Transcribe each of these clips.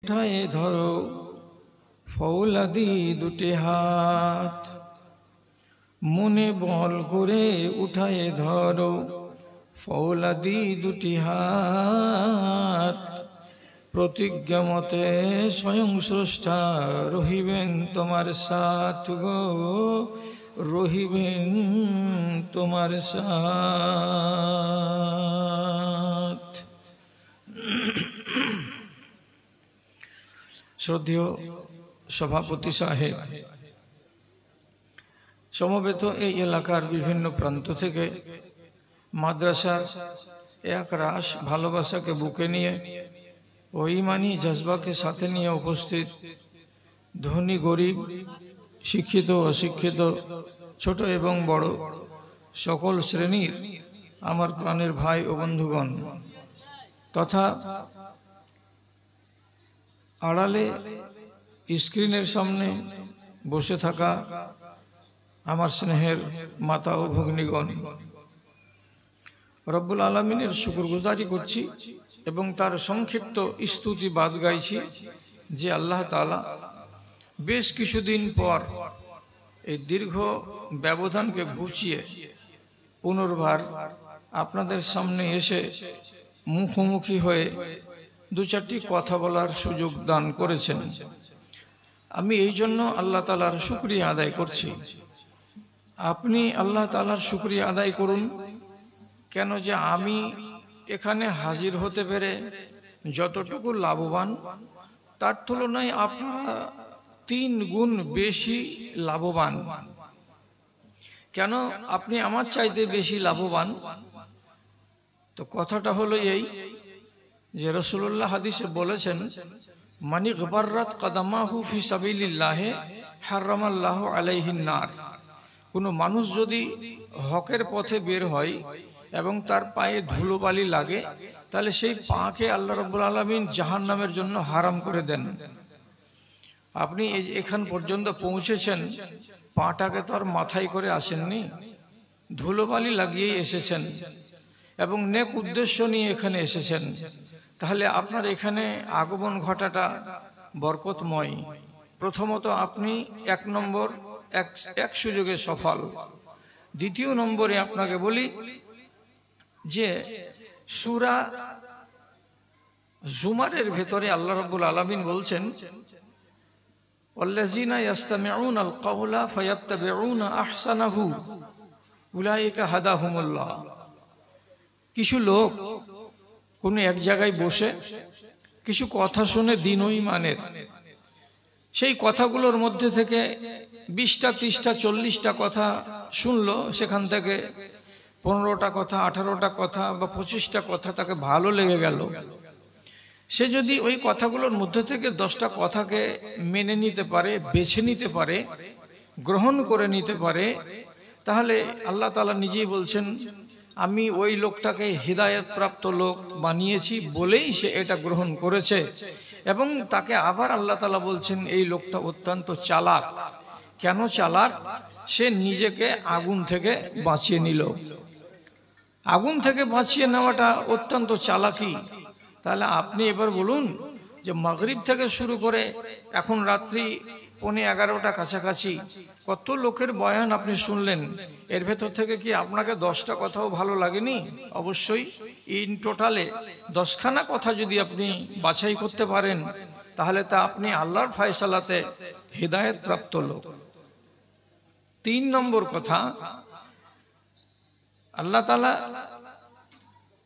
উঠায়ে ধরো ফৌলাদি দুটি হাত, মনে বল করে উঠায়ে ধরো ফৌলাদি দুটি হাত। প্রতিজ্ঞা মতে স্বয়ং স্রষ্টা রহিবেন তোমার সাথ গো, রহিবেন তোমার সাথ। শ্রদ্ধেয় সভাপতি সাহেব, সমবেত এই এলাকার বিভিন্ন প্রান্ত থেকে মাদ্রাসার এক রাস ভালোবাসাকে বুকে নিয়ে ও ইমানি জজবাকে সাথে নিয়ে উপস্থিত ধনী গরিব, শিক্ষিত অশিক্ষিত, ছোট এবং বড় সকল শ্রেণীর আমার প্রাণের ভাই ও বন্ধুগণ, তথা আড়ালে স্ক্রিনের সামনে বসে থাকা আমার স্নেহের মাতা ও ভগ্নীগণ, রব্বুল আলামিনের শুকরগুজারি করছি এবং তার সংক্ষিপ্ত স্তুতি বাদ গাইছি যে আল্লাহ তাআলা বেশ কিছুদিন পর এই দীর্ঘ ব্যবধানকে ঘুচিয়ে পুনর্বার আপনাদের সামনে এসে মুখোমুখি হয়ে দু চারটি কথা বলার সুযোগ দান করেছেন। আমি এই জন্য আল্লাহ তাআলার শুকরিয়া আদায় করছি। আপনি আল্লাহ তাআলার শুকরিয়া আদায় করুন, কেন যে আমি এখানে হাজির হতে পেরে যতটুকু লাভবান তার তুলনায় আপনারা 3 গুণ বেশি লাভবান। কেন আপনি আমার চাইতে বেশি লাভবান? তো কথাটা হলো এই যে রাসূলুল্লাহ হাদিসে বলেছেন, মানি গবাররাত কদমাহু ফি সাবিলিল্লাহ হারামাল্লাহু আলাইহিন নার। কোনো মানুষ যদি হকের পথে বের হয় এবং তার পায়ে ধুলোবালি লাগে, তাহলে সেই পাকে আল্লাহ রাব্বুল আলামিন জাহান্নামের জন্য হারাম করে দেন। আপনি এখান পর্যন্ত পৌঁছেছেন, পাটাকে তো আর মাথায় করে আসেননি, ধুলোবালি লাগিয়েই এসেছেন এবং নেক উদ্দেশ্য নিয়ে এখানে এসেছেন। তাহলে আপনার এখানে আগমন ঘটাটা বরকতময়। প্রথমত আপনি 1 নম্বর এক সুযোগে সফল। দ্বিতীয় নম্বরে আপনাকে বলি যে সূরা জুমারের ভেতরে আল্লাহ রাব্বুল আলামিন বলছেন, ওয়াল্লাযিনা ইয়াসতামিউনাল কাওলা ফায়াত্তাবিউনা আহসানাহু উলাইকা হাদাহুমুল্লাহ। কিছু লোক কোন এক জায়গায় বসে কিছু কথা শুনে দিনই মানের, সেই কথাগুলোর মধ্যে থেকে 20টা 30টা 40টা কথা শুনলো, সেখান থেকে 15টা কথা 18টা কথা বা 25টা কথা তাকে ভালো লেগে গেল। সে যদি ওই কথাগুলোর মধ্যে থেকে 10টা কথাকে মেনে নিতে পারে, বেছে নিতে পারে, গ্রহণ করে নিতে পারে, তাহলে আল্লাহ তাআলা নিজেই বলছেন, আমি ওই লোকটাকে হিদায়াত প্রাপ্ত লোক বানিয়েছি বলেই সে এটা গ্রহণ করেছে। এবং তাকে আবার আল্লাহ তাআলা বলছেন, এই লোকটা অত্যন্ত চালাক। কেন চালাক? সে নিজেকে আগুন থেকে বাঁচিয়ে নিল। আগুন থেকে বাঁচিয়ে নেওয়াটা অত্যন্ত চালাকি। তাহলে আপনি এবার বলুন যে মাগরিব থেকে শুরু করে এখন রাত্রি 11:15 কাছাকাছি কত লোকের বয়ান আপনি শুনলেন, এর ভেতর থেকে কি আপনাকে 10টা কথাও ভালো লাগেনি? অবশ্যই ইন টোটালে 10খানা কথা যদি আপনি বাছাই করতে পারেন, তাহলে তা আপনি আল্লাহর ফয়সালাতে হিদায়াত প্রাপ্ত লোক। 3 নম্বর কথা, আল্লাহ তাআলা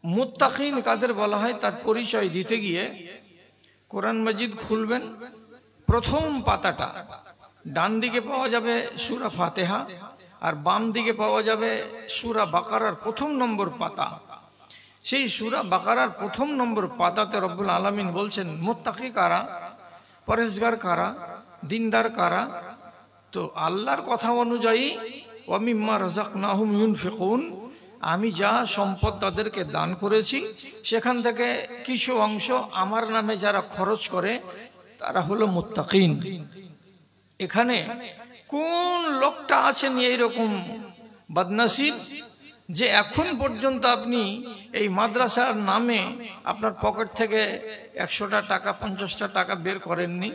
মুত্তাকিন কাদের বলা হয় তার পরিচয় দিতে গিয়ে কোরআন মাজিদ খুলবেন, প্রথম পাতাটা ডান দিকে পাওয়া যাবে সূরা ফাতিহা, আর বাম দিকে পাওয়া যাবে সূরা বাকারার 1 নম্বর পাতা। সেই সূরা বাকারার 1 নম্বর পাতাতে রব্বুল আলামিন বলছেন, মুত্তাকি কারা, পরেজগার কারা, দিনদার কারা? তো আল্লাহর কথা অনুযায়ী ওয়া মিম্মা রাযাকনাহুম ইউনফিকুন, আমি যা সম্পদ তাদেরকে দান করেছি সেখান থেকে কিছু অংশ আমার নামে যারা খরচ করে তারা হলো মুত্তাকিন। এখানে কোন লোকটা আছেন এইরকম বদনসিব যে এখন পর্যন্ত আপনি এই মাদ্রাসার নামে আপনার পকেট থেকে 100টা টাকা 50টা টাকা বের করেননি?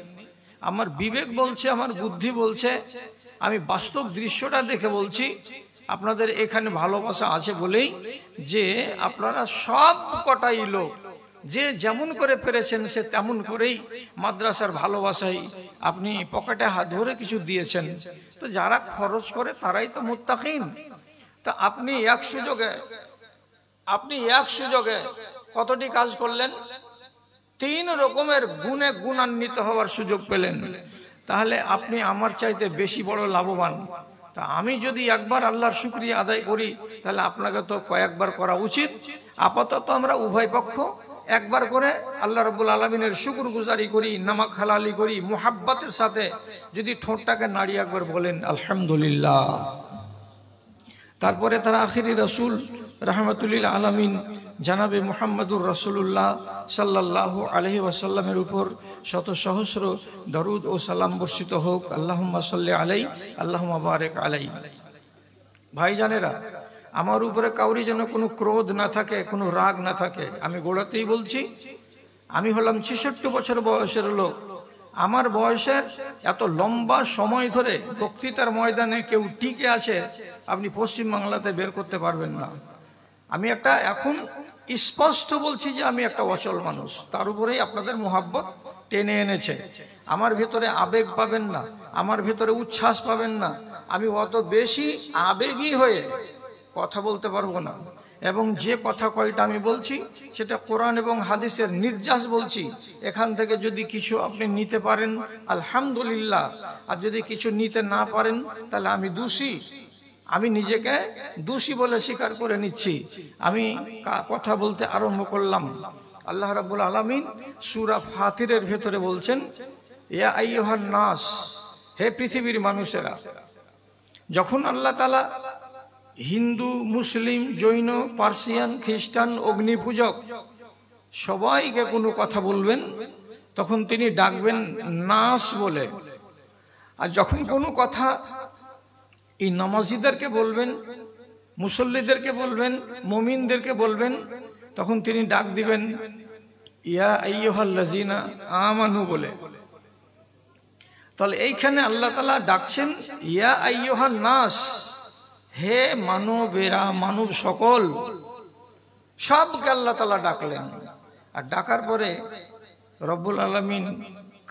আমার বিবেক বলছে, আমার বুদ্ধি বলছে, আমি বাস্তব দৃশ্যটা দেখে বলছি, আপনাদের এখানে ভালোবাসা আছে বলেই যে আপনারা সব কটাই লোক যে যেমন করে পেরেছেন সে তেমন করেই মাদ্রাসার ভালোবাসায় আপনি পকেটে হাত ধরে কিছু দিয়েছেন। তো যারা খরচ করে তারাই তো মুত্তাকিন। তা আপনি এক সুযোগে কতটি কাজ করলেন? 3 রকমের গুণে গুণান্বিত হওয়ার সুযোগ পেলেন। তাহলে আপনি আমার চাইতে বেশি বড় লাভবান। তা আমি যদি একবার আল্লাহর শুকরিয়া আদায় করি, তাহলে আপনাকে তো কয়েকবার করা উচিত। আপাতত আমরা উভয় পক্ষ একবার করে আল্লাহ রাব্বুল আলামিনের শুকরগুজারি করি, নামাক হালালি করি, মুহাব্বতের সাথে যদি ঠোঁটটাকে নাড়িয়ে একবার বলেন আলহামদুলিল্লাহ। তারপরে তারা আখিরি রাসূল রাহমাতুল্লিল আলামিন জানাবে মুহাম্মদুর রাসূলুল্লাহ সাল্লাল্লাহু আলাইহি ওয়াসাল্লামের উপর শত সহস্র দরুদ ও সালাম বর্ষিত হোক। আল্লাহুম্মা সাল্লি আলাইহি আল্লাহুম্মা বারিক আলাইহি। ভাইজানেরা, আমার উপরে কাউরি যেন কোনো ক্রোধ না থাকে, কোনো রাগ না থাকে। আমি গোড়াতেই বলছি, আমি হলাম 66 বছর বয়সের লোক। আমার বয়সের এত লম্বা সময় ধরে বক্তৃতার ময়দানে কেউ টিকে আছে আপনি পশ্চিমবাংলাতে বের করতে পারবেন না। আমি এখন স্পষ্ট বলছি যে আমি একটা অচল মানুষ। তার উপরেই আপনাদের মোহাব্বত টেনে এনেছে। আমার ভিতরে আবেগ পাবেন না, আমার ভিতরে উচ্ছ্বাস পাবেন না। আমি অত বেশি আবেগী হয়ে কথা বলতে পারবো না। এবং যে কথা কয়টা আমি বলছি সেটা কোরআন এবং হাদিসের নির্যাস বলছি। এখান থেকে যদি কিছু আপনি নিতে পারেন আলহামদুলিল্লাহ, আর যদি কিছু নিতে না পারেন তাহলে আমি দোষী। আমি নিজেকে দোষী বলে স্বীকার করে নিচ্ছি। আমি কথা বলতে আরম্ভ করলাম। আল্লাহ রাব্বুল আলামিন সূরা ফাতিরের ভেতরে বলছেন, ইয়া আইয়ুহান নাস, হে পৃথিবীর মানুষেরা। যখন আল্লাহ তাআলা হিন্দু, মুসলিম, জৈন, পার্সিয়ান, খ্রিস্টান, অগ্নি পূজক সবাইকে কোনো কথা বলবেন, তখন তিনি ডাকবেন নাস বলে। আর যখন কোনো কথা এই নামাজিদেরকে বলবেন, মুসল্লিদেরকে বলবেন, মুমিনদেরকে বলবেন, তখন তিনি ডাক দিবেন ইয়া আইয়ুহাল্লাযিনা আমানু বলে। তাহলে এইখানে আল্লাহ তাআলা ডাকছেন ইয়া আইয়ুহান নাস, হে মানবেরা, মানব সকল, সবকে আল্লাহ তাআলা ডাকলেন। আর ডাকার পরে রব্বুল আলামিন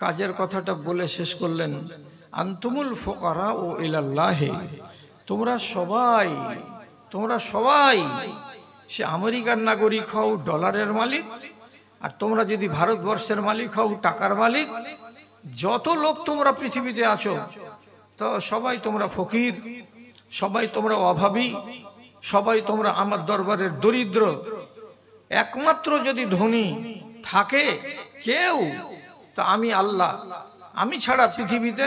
কাজের কথাটা বলে শেষ করলেন, আনতুমুল ফুকারা ও ইলাল্লাহি, তোমরা সবাই সে আমেরিকার নাগরিক হও, ডলারের মালিক, আর তোমরা যদি ভারতবর্ষের মালিক হও, টাকার মালিক, যত লোক তোমরা পৃথিবীতে আছো তো সবাই তোমরা ফকির, সবাই তোমরা অভাবী, সবাই তোমরা আমার দরবারের দরিদ্র। একমাত্র যদি ধনী থাকে কেউ, তা আমি আল্লাহ। আমি ছাড়া পৃথিবীতে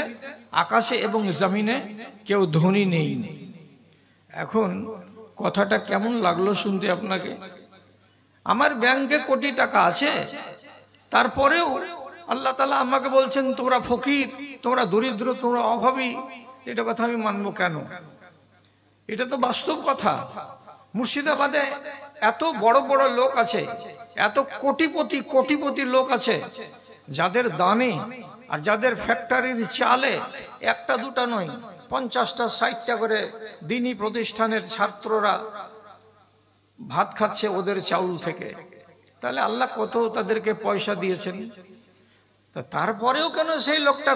আকাশে এবং জমিনে কেউ ধনী নেই। এখন কথাটা কেমন লাগলো শুনতে আপনাকে? আমার ব্যাংকে কোটি টাকা আছে, তারপরেও আল্লাহ তাআলা আমাকে বলছেন তোমরা ফকির, তোমরা দরিদ্র, তোমরা অভাবী। এটা কথা আমি মানবো কেন? এটা তো বাস্তব কথা। মুর্শিদাবাদে এত বড় বড় লোক আছে, এত কোটিপতি লোক আছে, যাদের দানে আর যাদের ফ্যাক্টরির চালে একটা দুটা নয়, 50টা 60টা করে দিনী প্রতিষ্ঠানের ছাত্ররা ভাত খাচ্ছে ওদের চাউল থেকে। তাহলে আল্লাহ কত তাদেরকে পয়সা দিয়েছেন। তা তারপরেও কেন সেই লোকটা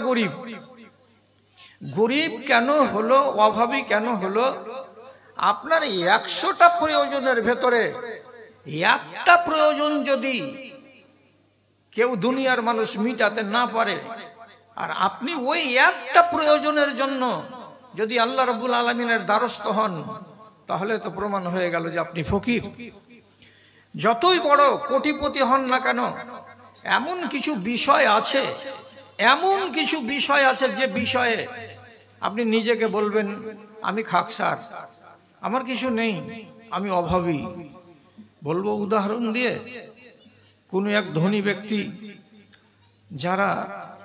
গরিব কেন হলো, অভাবী কেন হলো? আপনার 100টা প্রয়োজনের ভেতরে একটা প্রয়োজন যদি কেউ দুনিয়ার মানুষ মিটাতে না পারে, আর আপনি ওই একটা প্রয়োজনের জন্য যদি আল্লাহ রাব্বুল আলামিনের দ্বারস্থ হন, তাহলে তো প্রমাণ হয়ে গেল যে আপনি ফকির। যতই বড় কোটিপতি হন না কেন, এমন কিছু বিষয় আছে যে বিষয়ে আপনি নিজেকে বলবেন আমি খাকসার, আমার কিছু নেই, আমি অভাবী। বলবো উদাহরণ দিয়ে, কোনো এক ধনী ব্যক্তি যারা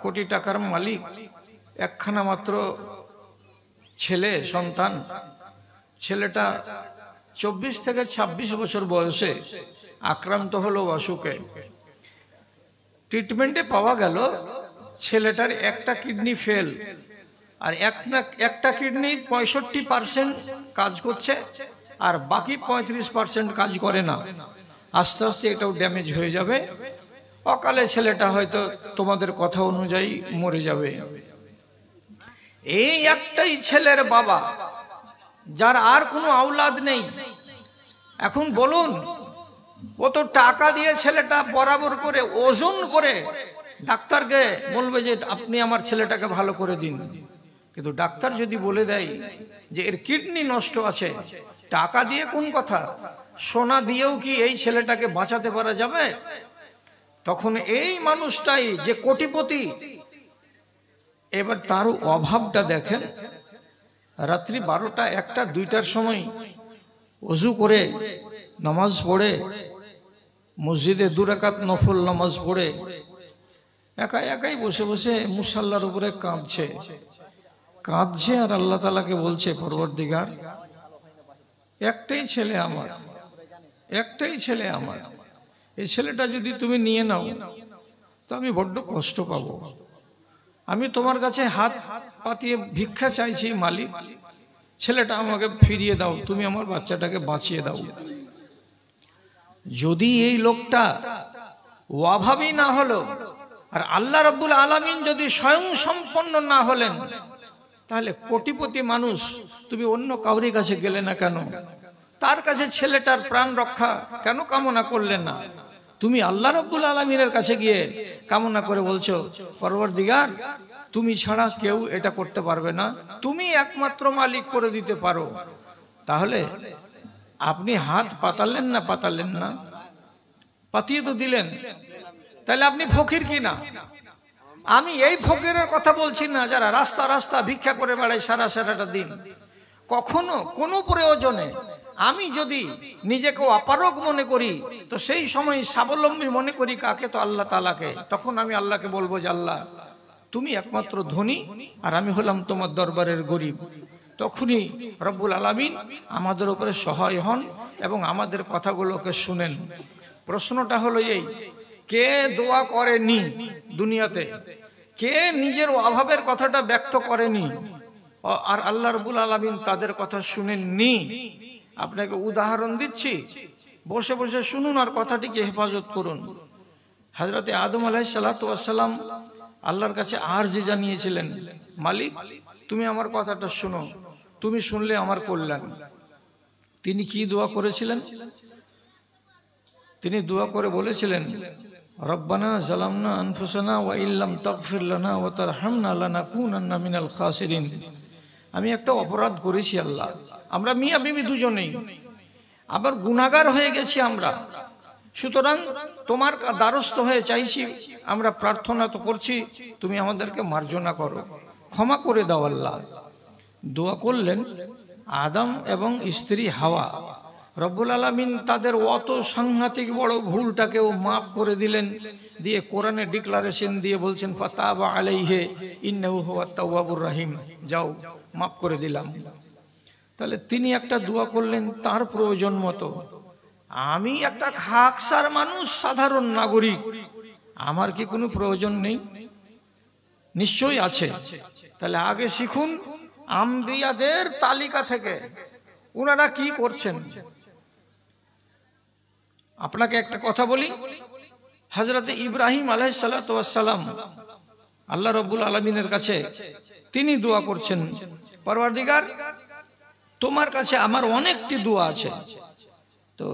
কোটি টাকার মালিক, একখানা মাত্র ছেলে সন্তান, ছেলেটা 24 থেকে 26 বছর বয়সে আক্রান্ত হলো অসুখে। ট্রিটমেন্টে পাওয়া গেল ছেলেটার একটা কিডনি ফেল, আর একটা কিডনি 65% কাজ করছে, আর বাকি 35% কাজ করে না। আস্তে আস্তে এটাও ড্যামেজ হয়ে যাবে, অকালে ছেলেটা হয়তো তোমাদের কথা অনুযায়ী মরে যাবে। এই একটাই ছেলের বাবা, যার আর কোনো আওলাদ নেই। এখন বলুন, ও তো টাকা দিয়ে ছেলেটা বরাবর করে ওজন করে ডাক্তারকে বলবে যে আপনি আমার ছেলেটাকে ভালো করে দিন, কিন্তু ডাক্তার যদি বলে দেয় যে এর কিডনি নষ্ট আছে, টাকা দিয়ে কোন কথা, সোনা দিয়েও কি এই ছেলেটাকে বাঁচাতে পারা যাবে? তখন এই মানুষটাই যে কোটিপতি, এবার তার অভাবটা দেখেন। রাত্রি 12টা, 1টা, 2টার সময় ওযু করে নামাজ পড়ে, মসজিদে 2 রাকাত নফল নামাজ পড়ে একাই বসে বসে মুসাল্লার উপরে কাঁদছে আর আল্লাহ তাআলাকে বলছে, পরবর্তীগার, একটাই ছেলে আমার, এই ছেলেটা যদি তুমি নিয়ে নাও তো আমি বড্ড কষ্ট পাবো। আমি তোমার কাছে হাত পাতিয়ে ভিক্ষা চাইছি, মালিক, ছেলেটা আমাকে ফিরিয়ে দাও, তুমি আমার বাচ্চাটাকে বাঁচিয়ে দাও। যদি এই লোকটা অভাবী না হলো, আর আল্লাহ রাব্বুল আলামিন যদি স্বয়ং সম্পন্ন না হলেন, তাহলে কোটিপতি মানুষ তুমি অন্য কাউরি কাছে গেলে না কেন? তার কাছে ছেলেটার প্রাণ রক্ষা কেন কামনা করলে না? তুমি আল্লাহ রাব্বুল আলামিনের কাছে গিয়ে কামনা করে বলছো, পরওয়ারদিগার, তুমি ছাড়া কেউ এটা করতে পারবে না, তুমি একমাত্র মালিক করে দিতে পারো। তাহলে আপনি হাত পাতালেন না? পাতিয়ে তো দিলেন। তাহলে আপনি ফকির কি না? আমি এই ফকিরের কথা বলছি না যারা রাস্তা ভিক্ষা করে বেড়ায় সারাটা দিন। কখনো কোনো প্রয়োজনে আমি যদি নিজেকে অপারগ মনে করি, তো সেই সময় স্বাবলম্বী মনে করি কাকে? তো আল্লাহ তাআলাকে। তখন আমি আল্লাহকে বলবো যে আল্লাহ, তুমি একমাত্র ধনী, আর আমি হলাম তোমার দরবারের গরিব। তখনই রব্বুল আলামিন আমাদের উপরে সহায় হন এবং আমাদের কথাগুলোকে শুনেন। প্রশ্নটা হলো এই, কে দোয়া করেনি দুনিয়াতে? কে নিজের অভাবের কথাটা ব্যক্ত করেনি আর আল্লাহ রাব্বুল আলামিন তাদের কথা শুনেননি? আপনাকে উদাহরণ দিচ্ছি, বসে বসে শুনুন আর কথাটিকে হেফাজত করুন। হযরতে আদম আলাইহিস সালাতু ওয়াস সালাম আল্লাহর কাছে আরজি জানিয়েছিলেন, মালিক, তুমি আমার কথাটা শোনো, তুমি শুনলে আমার কল্যাণ। তিনি কি দোয়া করেছিলেন? তিনি দোয়া করে বলেছিলেন, রব্বানা যালামনা আনফুসানা ওয়া ইল্লাম তাগফির লানা ওয়া তারহামনা লানাকুনান্না মিনাল খাসিরিন। আমি একটা অপরাধ করেছি আল্লাহ, আমরা মিয়া বিবি দুজনেই, আবার গুনাহগার হয়ে গেছি আমরা। সুতরাং তোমার দ্বারস্থ হয়ে চাইছি, আমরা প্রার্থনা তো করছি, তুমি আমাদেরকে মার্জনা করো, ক্ষমা করে দাও আল্লাহ। দোয়া করলেন আদম এবং স্ত্রী হাওয়া। রব্বুল আলামিন তাদের অত সাংঘাতিক বড় ভুলটাকেও মাফ করে দিলেন, দিয়ে কোরআনে ডিক্লারেশন দিয়ে বলছেন, ফাতাবা আলাইহি ইন্নাহু হুয়াত তাওয়াবুর রহিম, যাও মাফ করে দিলাম। তাহলে তিনি একটা দোয়া করলেন তার প্রয়োজন মতো। আমি একটা খাকসার মানুষ, সাধারণ নাগরিক, আমার কি কোনো প্রয়োজন নেই? নিশ্চয়ই আছে। তাহলে আগে শিখুন আম্বিয়াদের তালিকা থেকে উনারা কি করছেন। আপনাকে একটা কথা বলি, হযরতে ইব্রাহিম আলাইহিস সালাতু ওয়াস সালাম আল্লাহ রাব্বুল আলামিনের কাছে তিনি দোয়া করছেন, পরওয়ারদিগার, তোমার কাছে আমার অনেকটি দোয়া আছে, তো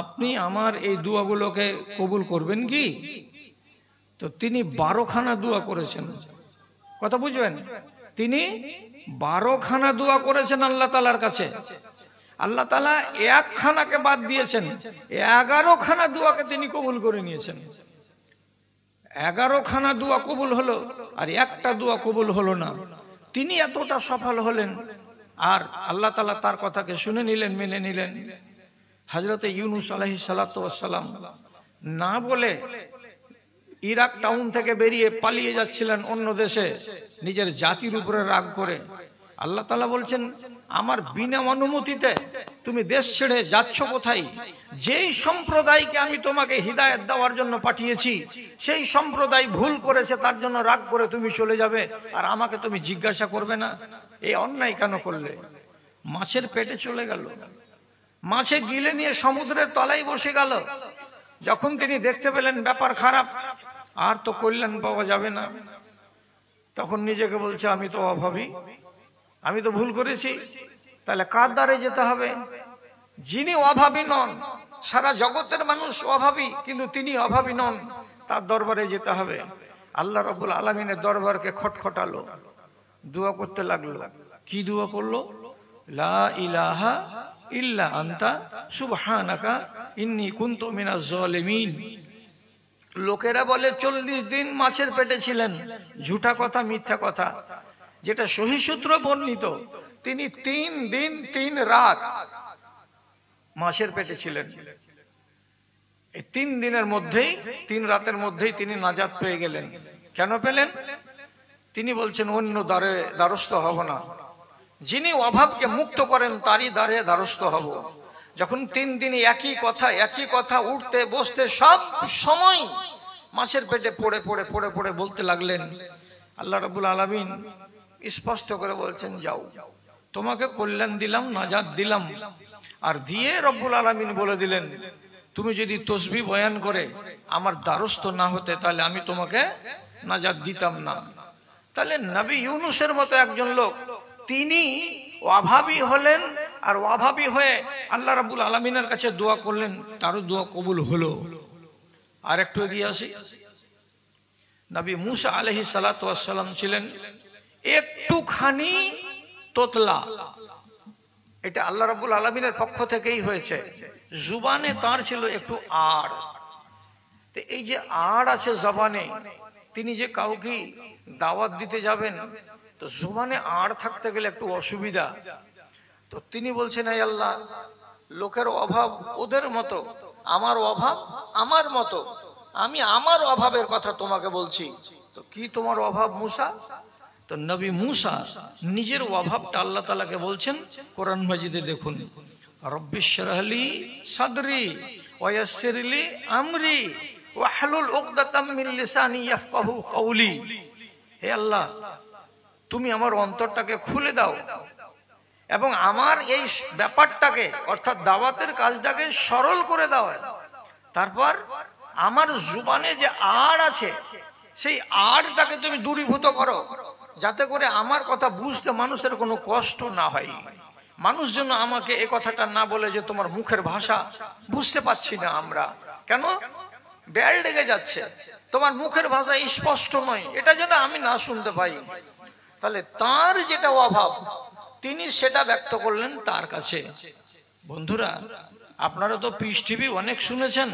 আপনি আমার এই দোয়াগুলোকে কবুল করবেন কি? তো তিনি 12খানা দোয়া করেছেন। কথা বুঝবেন, তিনি 12খানা দোয়া করেছেন আল্লাহ তাআলার কাছে। আল্লাহ তাআলা একখানাকে বাদ দিয়েছেন, 11খানা দোয়াকে তিনি কবুল করে নিয়েছেন। 11খানা দোয়া কবুল হলো আর একটা দোয়া কবুল হলো না। তিনি এতটা সফল হলেন আর আল্লাহ তাআলা তার কথাকে শুনে নিলেন, মেনে নিলেন। হযরতে ইউনূস আলাইহিস সালাতু ওয়াস সালাম না বলে ইরাক টাউন থেকে বেরিয়ে পালিয়ে যাচ্ছিলেন অন্য দেশে, নিজের জাতির উপরে রাগ করে। আল্লাহ তাআলা বলছেন আমার বিনা অনুমতিতে তুমি দেশ ছেড়ে যাচ্ছ কোথায়? যেই সম্প্রদায়কে আমি তোমাকে হিদায়াত দেওয়ার জন্য পাঠিয়েছি সেই সম্প্রদায় ভুল করেছে, তার জন্য রাগ করে তুমি চলে যাবে, আর আমাকে তুমি জিজ্ঞাসা করবে না এই অন্যায় কেন করলে? মাছের পেটে চলে গেল, মাছে গিলে নিয়ে সমুদ্রের তলায় বসে গেল। যখন তিনি দেখতে পেলেন ব্যাপার খারাপ, আর তো কল্যাণ পাওয়া যাবে না, তখন নিজেকে বলছে আমি তো অভাবী, আমি তো ভুল করেছি, তাহলে কার দ্বারে যেতে হবে? যিনি অভাবী নন, সারা জগতের মানুষ অভাবী কিন্তু তিনি অভাবী নন, তার দরবারে যেতে হবে। আল্লাহ রাব্বুল আলামিনের দরবারকে খটখটালো, দোয়া করতে লাগলো। কি দোয়া করলো? লা ইলাহা ইল্লা আনতা সুবহানাকা ইন্নী কুনতু মিনাজ জালিমিন। লোকেরা বলে 40 দিন মাছের পেটে ছিলেন, ঝুঠা কথা, মিথ্যা কথা। যেটা সহিহ সূত্র বর্ণিত, তিনি 3 দিন 3 রাত মাছের পেটে ছিলেন। এই 3 দিনের মধ্যেই, 3 রাতের মধ্যেই তিনি নাজাত পেয়ে গেলেন। কেন পেলেন? তিনি বলছেন অন্য দ্বারস্থ হব না, যিনি অভাবকে মুক্ত করেন তারই দ্বারস্থ হব। যখন 3 দিনে একই কথা উঠতে বসতে সব সময় মাছের পেটে পড়ে পড়ে পড়ে পড়ে বলতে লাগলেন, আল্লাহ রাব্বুল আলামিন স্পষ্ট করে বলছেন যাও, তোমাকে কল্যাণ দিলাম, নাজাত দিলাম। আর দিয়ে রব্বুল আলামিন বলে দিলেন তুমি যদি তসবিহ বয়ান করে আমার দ্বারস্থ না হতে তাহলে আমি তোমাকে নাজাত দিতাম না। তাহলে নবী ইউনূসের মতো একজন লোক, তিনি অভাবী হলেন, আর অভাবী হয়ে আল্লাহ রাব্বুল আলামিনের কাছে দোয়া করলেন, তারও দোয়া কবুল হলো। আর একটু এগিয়ে আসি, নবী মুসা আলাইহিস সালাতু ওয়াস সালাম ছিলেন একটুখানি তোতলা। এটা আল্লাহ রাব্বুল আলামিনের পক্ষ থেকেই হয়েছে। জুবানে তার ছিল একটু আড়। তো এই যে আড় আছে জবানে, তিনি যে কাউকে দাওয়াত দিতে যাবেন, তো জুবানে আড় থাকতে গেলে একটু অসুবিধা। তো তিনি বলছেন এই আল্লাহ, লোকের অভাব ওদের মতো, আমার অভাব আমার মতো, আমি আমার অভাবের কথা তোমাকে বলছি। তো কি তোমার অভাব মুসা? তো নবী মুসা নিজের অভাবটা আল্লাহ তাআলাকে বলছেন কোরআন মাজিদে। দেখুন, রব্বিশ শরহলি সাদরি ওয়া ইয়াসসিরলি আমরি ওয়াহলুল উকদাতাম মিন লিসানি ইয়াফকাহু কওলি। হে আল্লাহ, তুমি আমার অন্তরটাকে খুলে দাও এবং আমার এই ব্যাপারটাকে অর্থাৎ দাওয়াতের কাজটাকে সরল করে দাও। তারপর আমার জুবানে যে আড় আছে সেই আড়টাকে তুমি দূরীভূত করো, যাতে করে আমার কথা বুঝতে মানুষের কোনো কষ্ট না হয়। মানুষ যেন আমাকে এই কথাটা না বলে যে তোমার মুখের ভাষা বুঝতে পাচ্ছি না আমরা, কেন বেল ডেকে যাচ্ছে, তোমার মুখের ভাষা স্পষ্ট নয়, এটা যেন আমি না শুনতে পাই। তাহলে তার যেটা অভাব তিনি সেটা ব্যক্ত করলেন তার কাছে। বন্ধুরা, আপনারা তো পিস টিভি অনেক শুনেছেন,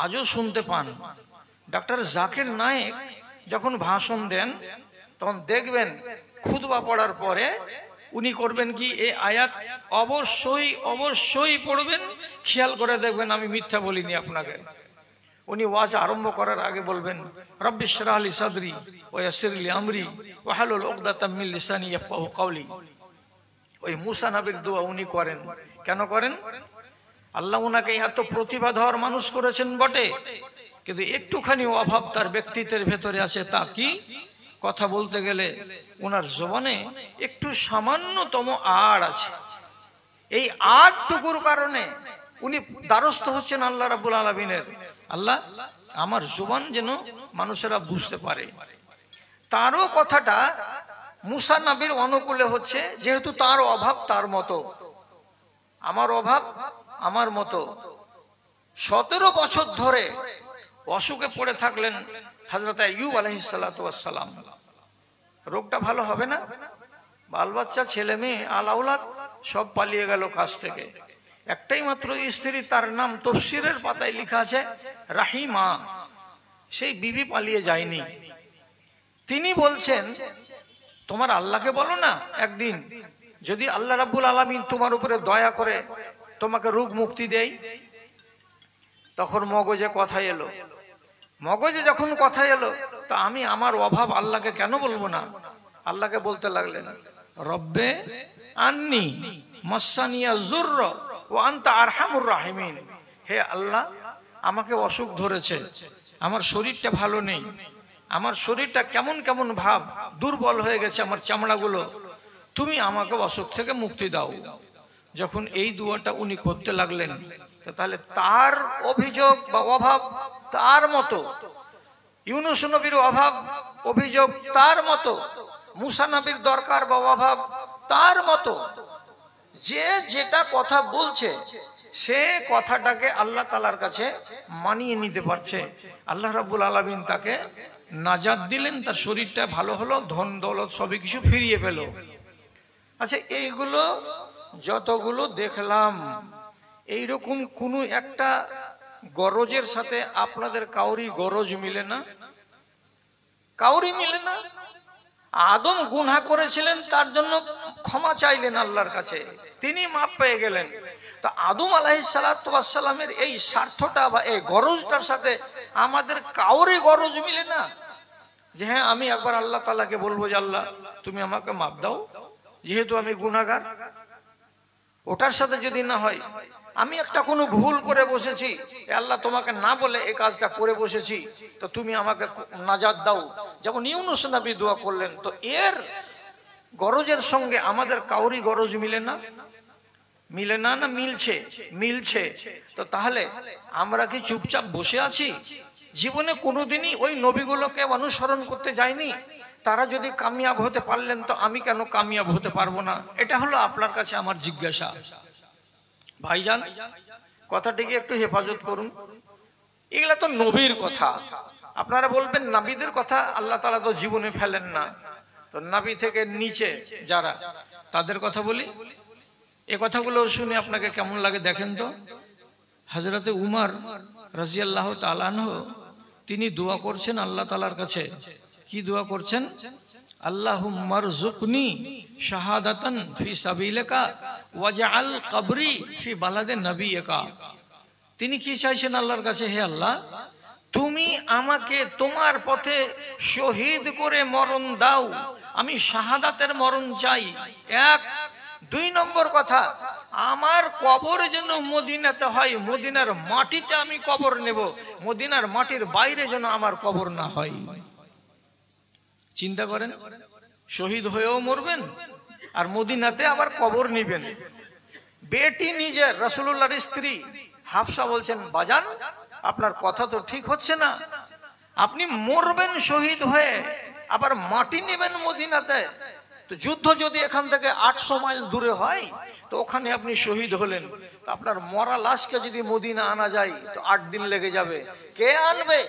আজও শুনতে পান। ডক্টর জাকির নায়েক যখন ভাষণ দেন তখন দেখবেন খুতবা পড়ার পরে উনি করবেন কি, এই আয়াত অবশ্যই অবশ্যই পড়বেন, খেয়াল করে দেখবেন আমি মিথ্যা বলিনি আপনাকে। উনি ওয়াজ আরম্ভ করার আগে বলবেন রব্বিশ শরহলি সাদরি ওয়া ইয়াসসিরলি আমরি ওয়াহলুল উকদাতাম মিন লিসানি ইয়াফকাহু কওলি। ওই মুসা নবীর দোয়া উনি করেন। কেন করেন? আল্লাহ উনাকে এত প্রতিভাধর মানুষ করেছেন বটে, কিন্তু একটুখানি অভাব তার ব্যক্তিত্বের ভেতরে আছে। তা কি? কথা বলতে গেলে ওনার জবানে একটু সামান্যতম আড় আছে। এই আড়টুকুর কারণে উনি দ্বারস্থ হচ্ছেন আল্লাহ রাব্বুল আলামিনের। আল্লাহ, আমার জবান যেন মানুষেরা বুঝতে পারে। তারও কথাটা মুসা নবীর অনুকূলে হচ্ছে, যেহেতু তার অভাব তার মতো, আমার অভাব আমার মতো। 17 বছর ধরে অসুখে পড়ে থাকলেন হযরত আইয়ুব আলাইহিস সালাতু ওয়াস সালাম। রোগটা ভালো হবে না, বাল বাচ্চা ছেলে মেয়ে আলাউলাদ সব পালিয়ে গেল কাছ থেকে। একটাই মাত্র স্ত্রী, তার নাম তাফসীরের পাতায় লেখা আছে রাহিমা, সেই বিবি পালিয়ে যায়নি। তিনি বলছেন তোমার আল্লাহকে বলো না একদিন যদি আল্লাহ রাব্বুল আলামিন তোমার উপরে দয়া করে তোমাকে রোগ মুক্তি দেয়। তখন মগজে কথা এলো। মগজে যখন কথা এলো, তা আমি আমার অভাব আল্লাহকে কেন বলবো না? আল্লাহকে বলতে লাগলেন রব্বে আন্নি মাসানিয়া যুরর ওয়া আনতা আরহামুর রাহিমিন। হে আল্লাহ, আমাকে অসুখ ধরেছে, আমার শরীরটা ভালো নেই, আমার শরীরটা কেমন কেমন ভাব, দুর্বল হয়ে গেছে আমার চামড়াগুলো, তুমি আমাকে অসুখ থেকে মুক্তি দাও। যখন এই দুয়াটা উনি করতে লাগলেন, তাহলে তার অভিযোগ বা অভাব তার মতো, ইউনুস নবীর অভাব অভিযোগ তার মতো, মুসা নবীর দরকার বা অভাব তার মতো। যে যেটা কথা বলছে সে কথাটাকে আল্লাহ তাআলার কাছে মানিয়ে নিতে পারছে। আল্লাহ রাব্বুল আলামিন তাকে নাজাত দিলেন, তার শরীরটা ভালো হলো, ধন দৌলত সবই কিছু ফিরিয়ে পেল। আচ্ছা, এইগুলো যতগুলো দেখলাম, এইরকম কোনো একটা গরজের সাথে আপনাদের কাউরি গরজ মিলে না? কাউরি মিলে না। আদম গুনাহ করেছিলেন, তার জন্য ক্ষমা চাইলেন আল্লাহর কাছে, তিনি মাফ পেয়ে গেলেন। তো আদম আলাইহিস সালাতু ওয়াস সালামের এই স্বার্থটা বা এই গরজটার সাথে আমাদের কাউরি গরজ মিলে না, যে হ্যাঁ আমি একবার আল্লাহ তাআলাকে বলবো যে আল্লাহ তুমি আমাকে মাফ দাও, যেহেতু আমি গুনাহগার। ওটার সাথে যদি না হয়, আমি একটা কোনো ভুল করে বসেছি, আল্লাহ তোমাকে না বলে এই কাজটা করে বসেছি, তো তুমি আমাকে নাজাত দাও, যেমন ইউনুস নবী দোয়া করলেন। তো এর গরজের সঙ্গে আমাদের কাউরি গরজ মিলে না? মিলে না? না মিলছে? মিলছে। তো তাহলে আমরা কি চুপচাপ বসে আছি? জীবনে কোনোদিনই ওই নবীগুলোকে অনুসরণ করতে যায়নি? তারা যদি কামিয়াব হতে পারলেন, তো আমি কেন কামিয়াব হতে পারবো না? এটা হলো আপনার কাছে আমার জিজ্ঞাসা। ভাইজান, কথাটিকে একটু হেফাজত করুন। এগুলা তো নবীর কথা। আপনারা বলবেন নবীদের কথা আল্লাহ তাআলা তো জীবনে ফেলেন না, তো নবী থেকে নিচে যারা, তাদের কথা বলি। এই কথাগুলো শুনে আপনাকে কেমন লাগে দেখেন তো। হযরতে উমর রাদিয়াল্লাহু তাআলা আনহু তিনি দোয়া করছেন আল্লাহ তাআলার কাছে। কি দোয়া করছেন? আল্লাহুম্মা রযুকনি শাহাদাতান ফি সাবিলিকা ওয়াজআল কবরি ফি বালাদে নবিয়িকা। তিনি কি চাইছেন আল্লাহর কাছে? হে আল্লাহ, তুমি আমাকে তোমার পথে শহীদ করে মরণ দাও, আমি শাহাদাতের মরণ চাই। এক। দুই নম্বর কথা, আমার কবর যেন মদিনাতে হয়, মদিনার মাটিতে আমি কবর নেব, মদিনার মাটির বাইরে যেন আমার কবর না হয়। চিন্তা করেন, শহীদ হয়েও মরবেন আর মদিনাতে আবার কবর নিবেন। বেটি নিজের রাসূলুল্লাহর স্ত্রী হাফসা বলছেন, বাজান আপনার কথা তো ঠিক হচ্ছে না, আপনি মরবেন শহীদ হয়ে, আবার মাটি নেবেন মদিনাতে। তো যুদ্ধ যদি এখান থেকে 800 মাইল দূরে হয়, তো ওখানে আপনি শহীদ হলেন, তো আপনার মরা লাশকে যদি মদিনা আনা যায় তো 8 দিন লেগে যাবে, কে আনবে?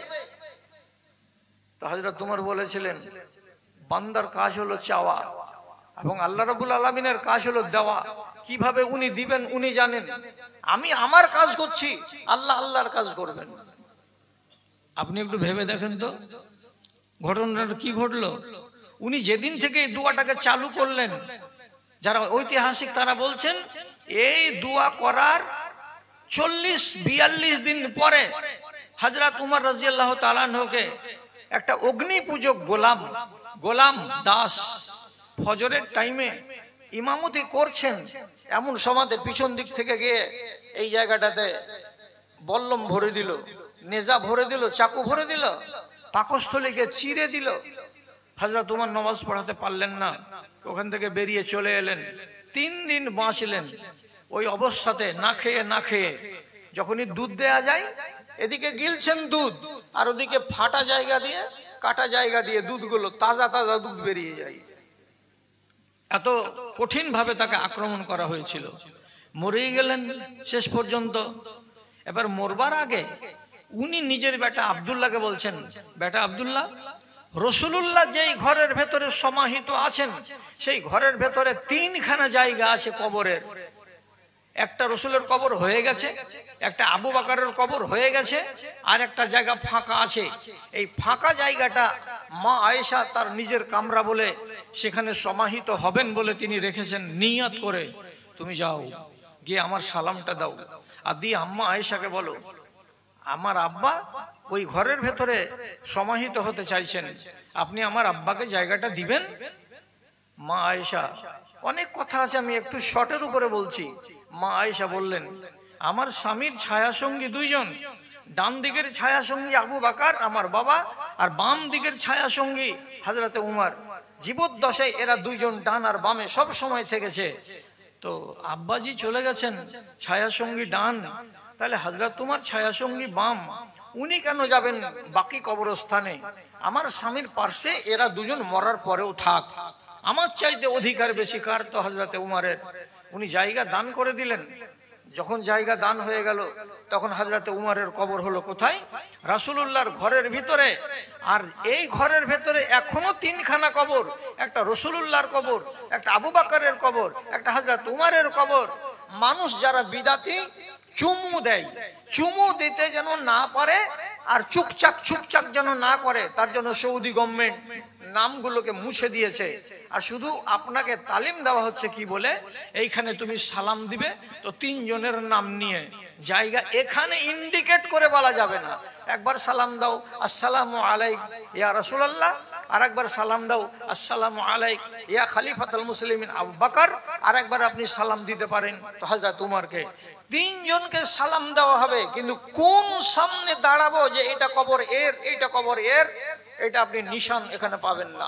তো হযরত উমর বলেছিলেন, বান্দার কাজ হলো চাওয়া এবং আল্লাহ রাব্বুল আলামিনের কাজ হলো দেওয়া। কিভাবে উনি দিবেন উনি জানেন, আমি আমার কাজ করছি, আল্লাহ আল্লাহর কাজ করবেন। আপনি একটু ভেবে দেখেন তো ঘটনাটা কি ঘটলো। উনি যেদিন থেকে এই দোয়াটাকে চালু করলেন, যারা ঐতিহাসিক তারা বলছেন এই দোয়া করার 40-42 দিন পরে হযরত উমর রাদিয়াল্লাহু তাআলা আনহুকে একটা অগ্নি পূজক গোলাম দাস ফজরের টাইমে ইমামতি করছেন, এমন সময় পিছন দিক থেকে গিয়ে এই জায়গাটাতে বল্লম ভরে দিল, নেজা ভরে দিল, চাকু ভরে দিল, পাকস্থলীকে চিরে দিল। হযরত উমর নামাজ পড়াতে পারলেন না, ওখান থেকে বেরিয়ে চলে এলেন। 3 দিন বাঁচলেন ওই অবস্থাতে, না খেয়ে। যখনই দুধ দেয়া যায়, এদিকে গিলছেন দুধ, আর ওদিকে ফাটা জায়গা দিয়ে, কাটা জায়গা দিয়ে দুধগুলো তাজা দুধ বেরিয়ে যায়। এত কঠিন ভাবে তাকে আক্রমণ করা হয়েছিল। মরেই গেলেন শেষ পর্যন্ত। এবার মরবার আগে উনি নিজের বেটা আব্দুল্লাহকে বলছেন, বেটা আব্দুল্লাহ, রাসূলুল্লাহ যেই ঘরের ভেতরে সমাহিত আছেন, সেই ঘরের ভেতরে 3খানা জায়গা আছে কবরের। একটা রসুলের কবর হয়ে গেছে, একটা আবু বকরের কবর হয়ে গেছে, আর একটা জায়গা ফাঁকা আছে। এই ফাঁকা জায়গাটা মা আয়েশা তার নিজের কামরা বলে সেখানে সমাহিত হবেন বলে তিনি রেখেছেন নিয়ত করে। তুমি যাও, গিয়ে আমার সালামটা দাও, আর দিয়ে আম্মা আয়েশাকে বলো আমার আব্বা ওই ঘরের ভেতরে সমাহিত হতে চাইছেন, আপনি আমার আব্বাকে জায়গাটা দিবেন। মা আয়েশা, অনেক কথা আছে, আমি একটু শর্টের উপরে বলছি। মা আয়েশা বললেন, আমার স্বামীর ছায়া সঙ্গী দুইজন, ডান দিকের ছায়া সঙ্গী আবু বকর আমার বাবা, আর বাম দিকের ছায়া সঙ্গী হযরতে উমর। জীবদ্দশায় এরা দুইজন ডান আর বামে সব সময় থেকেছে। তো আব্বাজি চলে গেছেন, ছায়া সঙ্গী ডান, তাহলে হযরত উমর ছায়া সঙ্গী বাম, উনি কেন যাবেন বাকি কবরস্থানে? আমার স্বামীর পার্শ্বে এরা দুজন মরার পরেও থাক, আমার চাইতে অধিকার বেশি কার? তো হযরতে উমরের। উনি জায়গা দান করে দিলেন। যখন জায়গা দান হয়ে গেল, তখন হযরতে উমরের কবর হলো কোথায়? রাসূলুল্লাহর ঘরের ভিতরে। আর এই ঘরের ভেতরে এখনো তিনখানা কবর, একটা রাসূলুল্লাহর কবর, একটা আবু বকরের কবর, একটা হযরত উমরের কবর। মানুষ যারা বিদাতি চুমু দেয়, চুমু দিতে যেন না পারে আর চুপচাক যেন না করে, তার জন্য সৌদি গভর্নমেন্ট নামগুলোকে মুছে দিয়েছে। আর শুধু আপনাকে তালিম দেওয়া হচ্ছে কি বলে, এইখানে তুমি সালাম দিবে তো তিনজনের নাম নিয়ে, জায়গা এখানে ইন্ডিকেট করে বলা যাবে না। একবার সালাম দাও আসসালামু আলাইক ইয়া রাসূলুল্লাহ, আর একবার সালাম দাও আসসালামু আলাইক ইয়া খলিফাতুল মুসলিমিন আবু বকর, আর একবার আপনি সালাম দিতে পারেন তো হযরত উমরকে। তিনজনকে সালাম দেওয়া হবে, কিন্তু কোন সামনে দাঁড়াবো যে এটা কবর এর, এটা কবর এর, এটা আপনি নিশান এখানে পাবেন না।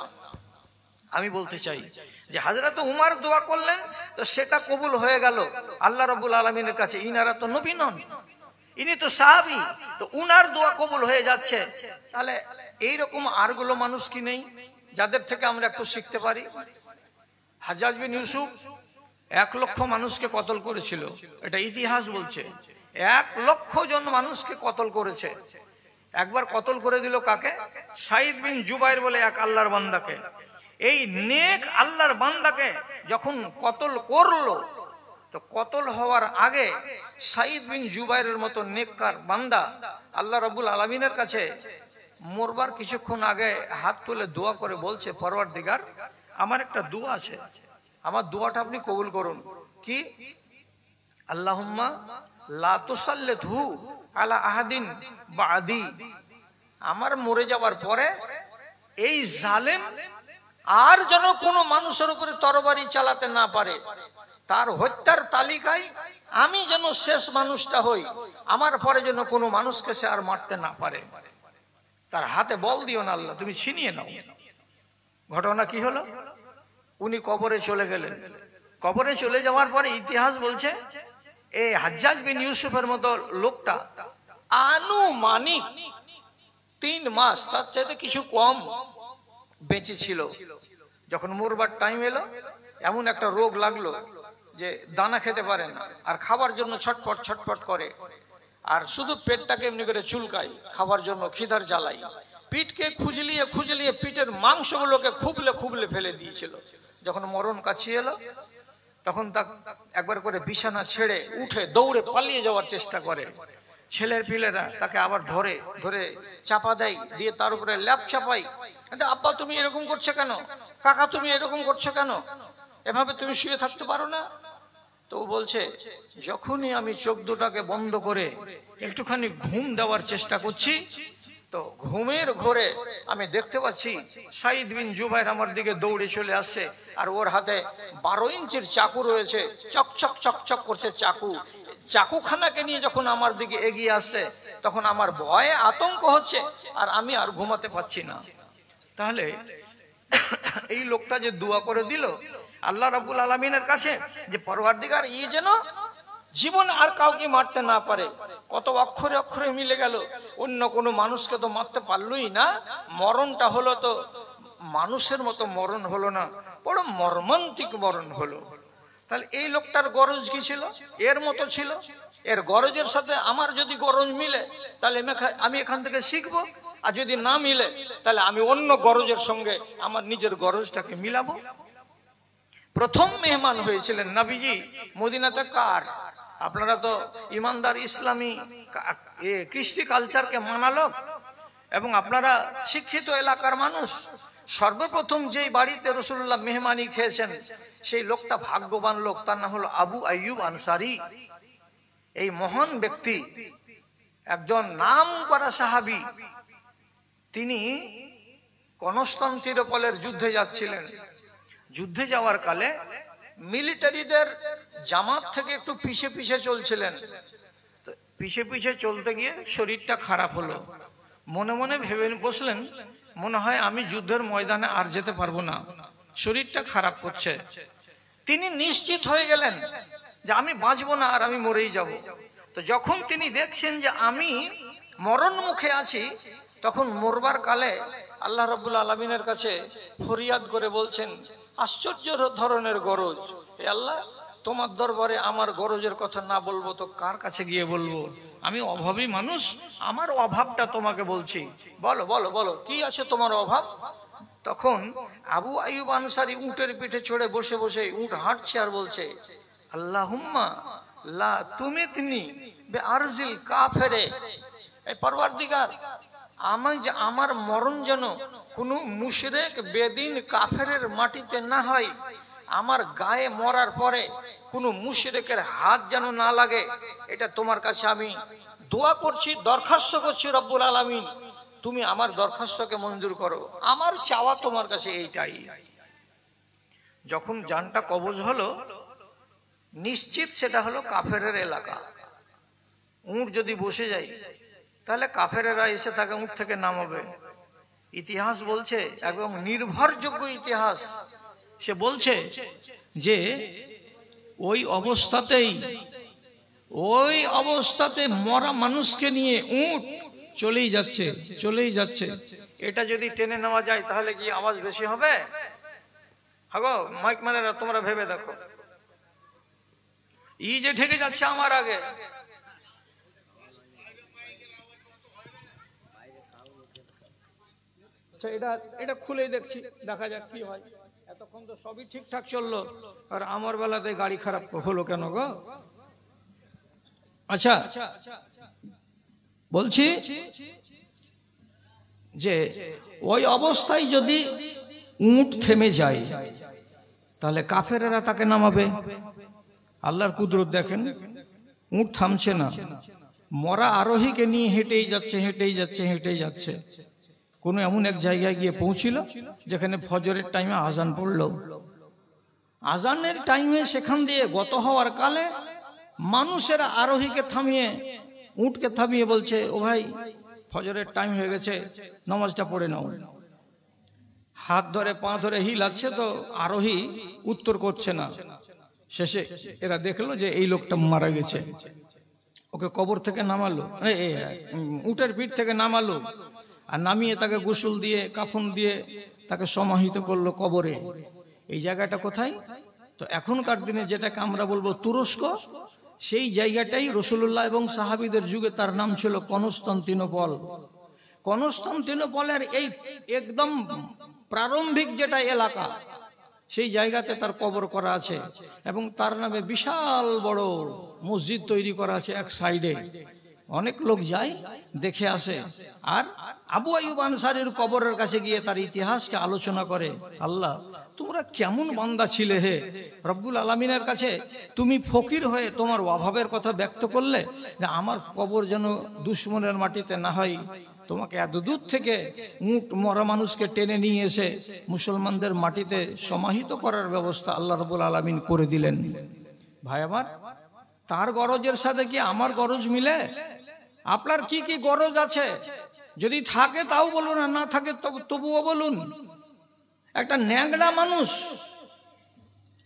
আমি বলতে চাই যে হযরত উমর দোয়া করলেন তো সেটা কবুল হয়ে গেল আল্লাহ রাব্বুল আলামিনের কাছে। ইনারা তো নবী নন, ইনি তো সাহাবী, তো উনার দোয়া কবুল হয়ে যাচ্ছে। তাহলে এইরকম আরগুলো মানুষ কি নেই যাদের থেকে আমরা একটু শিখতে পারি? হাজ্জাজ বিন ইউসুফ 1 লক্ষ মানুষকে কতল করেছিল, এটা ইতিহাস বলছে। 1 লক্ষ জন মানুষকে কতল করেছে। একবার কতল করে দিল কাকে? সাইদ বিন জুবাইর বলে এক আল্লাহর বান্দাকে। এই নেক আল্লাহর বান্দাকে যখন কতল করলো, তো কতল হওয়ার আগে সাইদ বিন জুবাইরের মতো নেককার বান্দা আল্লাহ রাব্বুল আলামিনের কাছে মরবার কিছুক্ষণ আগে হাত তুলে দোয়া করে বলছে, পরওয়ারদিগার, আমার একটা দোয়া আছে, আমার দোয়াটা আপনি কবুল করুন। কি? আল্লাহুম্মা লা তুসাল্লিতহু আলা আহাদিন বাদি। আমার মরে যাওয়ার পরে এই জালেম আর যেন কোনো মানুষের উপরে তরবারি চালাতে না পারে, তার হত্যার তালিকায় আমি যেন শেষ মানুষটা হই, আমার পরে যেন কোনো মানুষকে সে আর মারতে না পারে। তার হাতে বল দিও না আল্লাহ, তুমি ছিনিয়ে নাও। ঘটনা কি হলো? উনি কবরে চলে গেলেন। কবরে চলে যাওয়ার পরে ইতিহাস বলছে এই হাজ্জাজ বিন ইউসুফের মতো লোকটা আনুমানিক 3 মাস, তার চাইতে কিছু কম বেঁচে ছিল। যখন মরবার টাইম এলো, এমন একটা রোগ লাগলো যে দানা খেতে পারে না, আর খাবার জন্য ছটপট ছটপট করে, আর শুধু পেটটাকে এমনি করে চুলকায় খাবার জন্য, খিদার জ্বালাই। পিঠকে খুজলিয়ে পিঠের মাংসগুলোকে খুবলে ফেলে দিয়েছিল। যখন মরণ কাছে এলো, তখন তা একবার করে বিছানা ছেড়ে উঠে দৌড়ে পালিয়ে যাওয়ার চেষ্টা করে। ছেলের পিলেরা তাকে আবার ধরে চাপা দেয়, দিয়ে তার উপরে ল্যাপ চাপাই। আব্বা তুমি এরকম করছো কেন? কাকা তুমি এরকম করছো কেন? এভাবে তুমি শুয়ে থাকতে পারো না? তো বলছে, যখনই আমি চোখ দুটাকে বন্ধ করে একটুখানি ঘুম দেওয়ার চেষ্টা করছি, তো ঘুমের ঘোরে আমি দেখতে পাচ্ছি সাইদ বিন জুবাইর আমার দিকে দৌড়ে চলে আসছে, আর ওর হাতে 12 ইঞ্চির চাকু রয়েছে, চকচক করছে চাকু। চাকুখানাকে নিয়ে যখন আমার দিকে এগিয়ে আসছে, তখন আমার ভয়ে আতঙ্ক হচ্ছে, আর আমি আর ঘুমাতে পারছি না। তাহলে এই লোকটা যে দোয়া করে দিল আল্লাহ রাব্বুল আলামিনের কাছে যে পরওয়ারদিগার ই যেন জীবন আর কাউকে মারতে না পারে, কত অক্ষরে অক্ষরে মিলে গেল। অন্য কোনো মানুষকে তো মারতে পারলই না, মরণটা হলো তো মানুষের মতো মরণ হলো না, বড় মর্মান্তিক মরণ হলো। তাহলে এই লোকটার গরজ কি ছিল? এর মতো ছিল। এর গরজের সাথে আমার যদি গরজ মিলে, তাহলে আমি এখান থেকে শিখবো, আর যদি না মিলে তাহলে আমি অন্য গরজের সঙ্গে আমার নিজের গরজটাকে মিলাবো। প্রথম মেহমান হয়েছিলেন নবীজি মদিনাতে কার? আপনারা তো ইমানদার ইসলামী কৃষ্টি কালচারকে মানালো, এবং আপনারা শিক্ষিত এলাকার মানুষ। সর্বপ্রথম যেই বাড়িতে রাসূলুল্লাহ মেহমানি খেয়েছেন, সেই লোকটা ভাগ্যবান লোক, তার নাম হলো আবু আইয়ুব আনসারী। এই মহান ব্যক্তি একজন নামকরা সাহাবী। তিনি কনস্টান্টিনোপলের যুদ্ধে যাচ্ছিলেন। যুদ্ধে যাওয়ার কালে মিলিটারিদের জামাত থেকে একটু পিছে পিছে চলছিলেন। পিছে পিছে চলতে গিয়ে শরীরটা খারাপ হলো। মনে মনে ভেবে বসলেন, মনে হয় আমি যুদ্ধের ময়দানে আর যেতে পারবো না, শরীরটা খারাপ করছে। তিনি নিশ্চিত হয়ে গেলেন যে আমি বাঁচবো না, আর আমি মরেই যাব। তো যখন তিনি দেখছেন যে আমি মরণ মুখে আছি, তখন মরবার কালে আল্লাহ রাব্বুল আলামিনের কাছে ফরিয়াদ করে বলছেন, আশ্চর্য ধরনের গরজ, হে আল্লাহ, তোমার দরবারে আমার গরজের কথা না বলবো তো কার কাছে গিয়ে বলবো? আমি অভাবী মানুষ, আমার অভাবটা তোমাকে বলছি, বলো বলো বলো কি আছে তোমার অভাব। তখন আবু আইয়ুব আনসারী উটের পিঠে চড়ে বসে বসে, উট হাঁটছে আর বলছে, আল্লাহুম্মা লা তুমিতনি বিআরজিল কাফিরে, এই পরওয়ারদিগার, আমার মরণ যেন কোনো মুশরিক বেদিন কাফেরের মাটিতে না হয়, আমার গায়ে মরার পরে কোনো মুশরিকের হাত যেন না লাগে, এটা তোমার কাছে আমি দোয়া করছি, দরখাস্ত করছি রব্বুল আলামিন, তুমি আমার দরখাস্তকে মঞ্জুর করো, আমার চাওয়া তোমার কাছে এইটাই। যখন জানটা কবজ হলো, নিশ্চিত সেটা হলো কাফেরের এলাকা। উট যদি বসে যায় তাহলে কাফেরেরা এসে তাকে উট থেকে নামাবে। ইতিহাস বলছে, এবং নির্ভরযোগ্য ইতিহাস, সে বলছে যে ওই অবস্থাতে মরা মানুষকে নিয়ে উট চলেই যাচ্ছে। এটা যদি টেনে নেওয়া যায় তাহলে কি আওয়াজ বেশি হবে? হাগো মাইক ম্যানেরা, তোমরা ভেবে দেখো, ই যে ঠেকে যাচ্ছে আমার আগে, এটা খুলেই দেখছি, দেখা যাক কি হয়। এতক্ষণ তো সবই ঠিকঠাক চললো, আর আমার বেলাতে গাড়ি খারাপ হলো কেন গো? আচ্ছা, বলছি যে ওই অবস্থায় যদি উট থেমে যায় তাহলে কাফেরেরা তাকে নামাবে। আল্লাহর কুদরত দেখেন, উট থামছে না, মরা আরোহীকে নিয়ে হেঁটেই যাচ্ছে। কোনো এমন এক জায়গায় গিয়ে পৌঁছিল যেখানে ফজরের টাইমে আজান পড়লো। আজানের টাইমে সেখান দিয়ে গত হওয়ার কালে মানুষেরা আরোহীকে থামিয়ে, উটকে থামিয়ে বলছে, ও ভাই, ফজরের টাইম হয়ে গেছে, নামাজটা পড়ে নাও। হাত ধরে পা ধরে হিলাচ্ছে, তো আরোহী উত্তর করছে না। শেষে এরা দেখলো যে এই লোকটা মারা গেছে, ওকে কবর থেকে নামালো, উটের পিঠ থেকে নামালো, আর নামিয়ে তাকে গোসল দিয়ে কাফন দিয়ে তাকে সমাহিত করলো কবরে। এই জায়গাটা কোথায়? তো এখনকার দিনে যেটাকে আমরা বলবো তুরস্ক, সেই জায়গাটাই রাসূলুল্লাহ এবং সাহাবীদের যুগে তার নাম ছিল কনস্টান্টিনোপল। কনস্টান্টিনোপলের এই একদম প্রারম্ভিক যেটা এলাকা, সেই জায়গাতে তার কবর করা আছে, এবং তার নামে বিশাল বড় মসজিদ তৈরি করা আছে এক সাইডে। অনেক লোক যায়, দেখে আসে, আর আবু আইয়ুব আনসারীর কবরের কাছে গিয়ে তার ইতিহাসকে আলোচনা করে। আল্লাহ, তোমরা কেমন বান্দা ছিলে হে রব্বুল আলামিনের কাছে, তুমি ফকির হয়ে তোমার অভাবের কথা ব্যক্ত করলে, যে আমার কবর যেন দুশমনের মাটিতে না হয়, তোমাকে এত দূর থেকে উট মরা মানুষকে টেনে নিয়ে এসে মুসলমানদের মাটিতে সমাহিত করার ব্যবস্থা আল্লাহ রাব্বুল আলামিন করে দিলেন। ভাই আমার, তার গরজের সাথে কি আমার গরজ মিলে? আপনার কি কি গরজ আছে? যদি থাকে তাও বলুন, আর না থাকে তবুও বলুন। একটা ন্যাংড়া মানুষ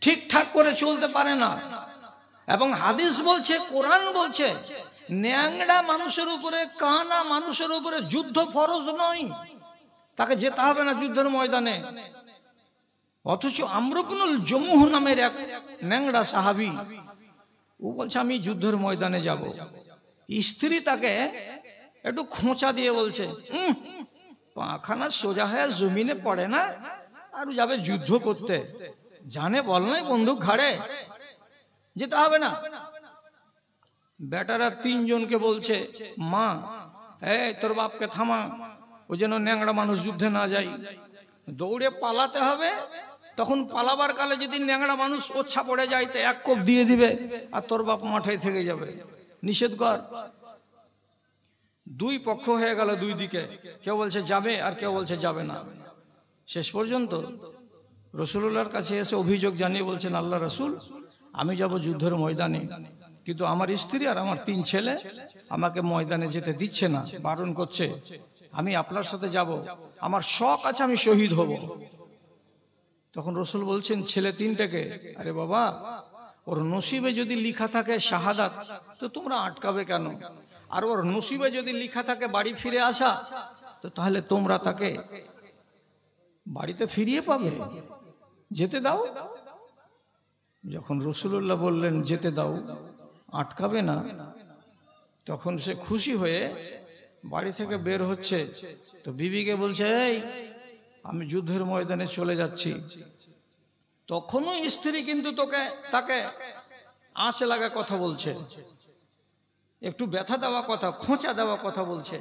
ঠিকঠাক করে চলতে পারে না, এবং হাদিস বলছে, কোরআন বলছে, ন্যাংড়া মানুষের উপরে, কানা মানুষের উপরে যুদ্ধ ফরজ নয়, তাকে যেতে হবে না যুদ্ধের ময়দানে। অথচ আমর ইবনুল জমুহ নামের এক ন্যাংড়া সাহাবী, ও বলছে আমি যুদ্ধের ময়দানে যাব। স্ত্রী তাকে একটু খোঁচা দিয়ে বলছে, পাখানা সোজা হয়ে জমিনে পড়ে না, আর যাবে যুদ্ধ করতে, জানে বল নাই বন্দুক ঘাড়ে, যেতে হবে না। বেটারা তিনজনকে বলছে, মা, তোর বাপকে থামা, ও যেন ন্যাংড়া মানুষ যুদ্ধে না যায়। দৌড়ে পালাতে হবে। তখন পালাবার কালে যদি ন্যাংড়া মানুষ ওচ্ছা পড়ে যায় তো এক কোপ দিয়ে দিবে, আর তোর বাপ মাঠে থেকে যাবে। নিষেধ কর। দুই পক্ষ হয়ে গেল, দুই দিকে, কেউ বলছে যাবে আর কেউ বলছে যাবে না। শেষ পর্যন্ত রসুলুল্লাহর কাছে এসে অভিযোগ জানিয়ে বলছেন, আল্লাহ রসুল, আমি যাব যুদ্ধের ময়দানে, কিন্তু আমার স্ত্রী আর আমার 3 ছেলে আমাকে ময়দানে যেতে দিচ্ছে না, বারণ করছে। আমি আপনার সাথে যাব, আমার শখ আছে আমি শহীদ হব। তখন রসুল বলছেন ছেলে 3টাকে, আরে বাবা, ওর নসিবে যদি লিখা থাকে শাহাদাত, তো তোমরা আটকাবে কেন? আর ওর নসিবে যদি লিখা থাকে বাড়ি ফিরে আসা, তো তাহলে তোমরা তাকে বাড়িতে ফিরিয়ে পাবে, যেতে দাও। যখন রসুলুল্লাহ বললেন যেতে দাও, আটকাবে না, তখন সে খুশি হয়ে বাড়ি থেকে বের হচ্ছে। তো বিবিকে বলছে, এই আমি যুদ্ধের ময়দানে চলে যাচ্ছি। তখনও স্ত্রী কিন্তু তাকে আঁচ লাগা কথা বলছে, একটু ব্যথা দেওয়া কথা, খোঁচা দেওয়া কথা বলছে।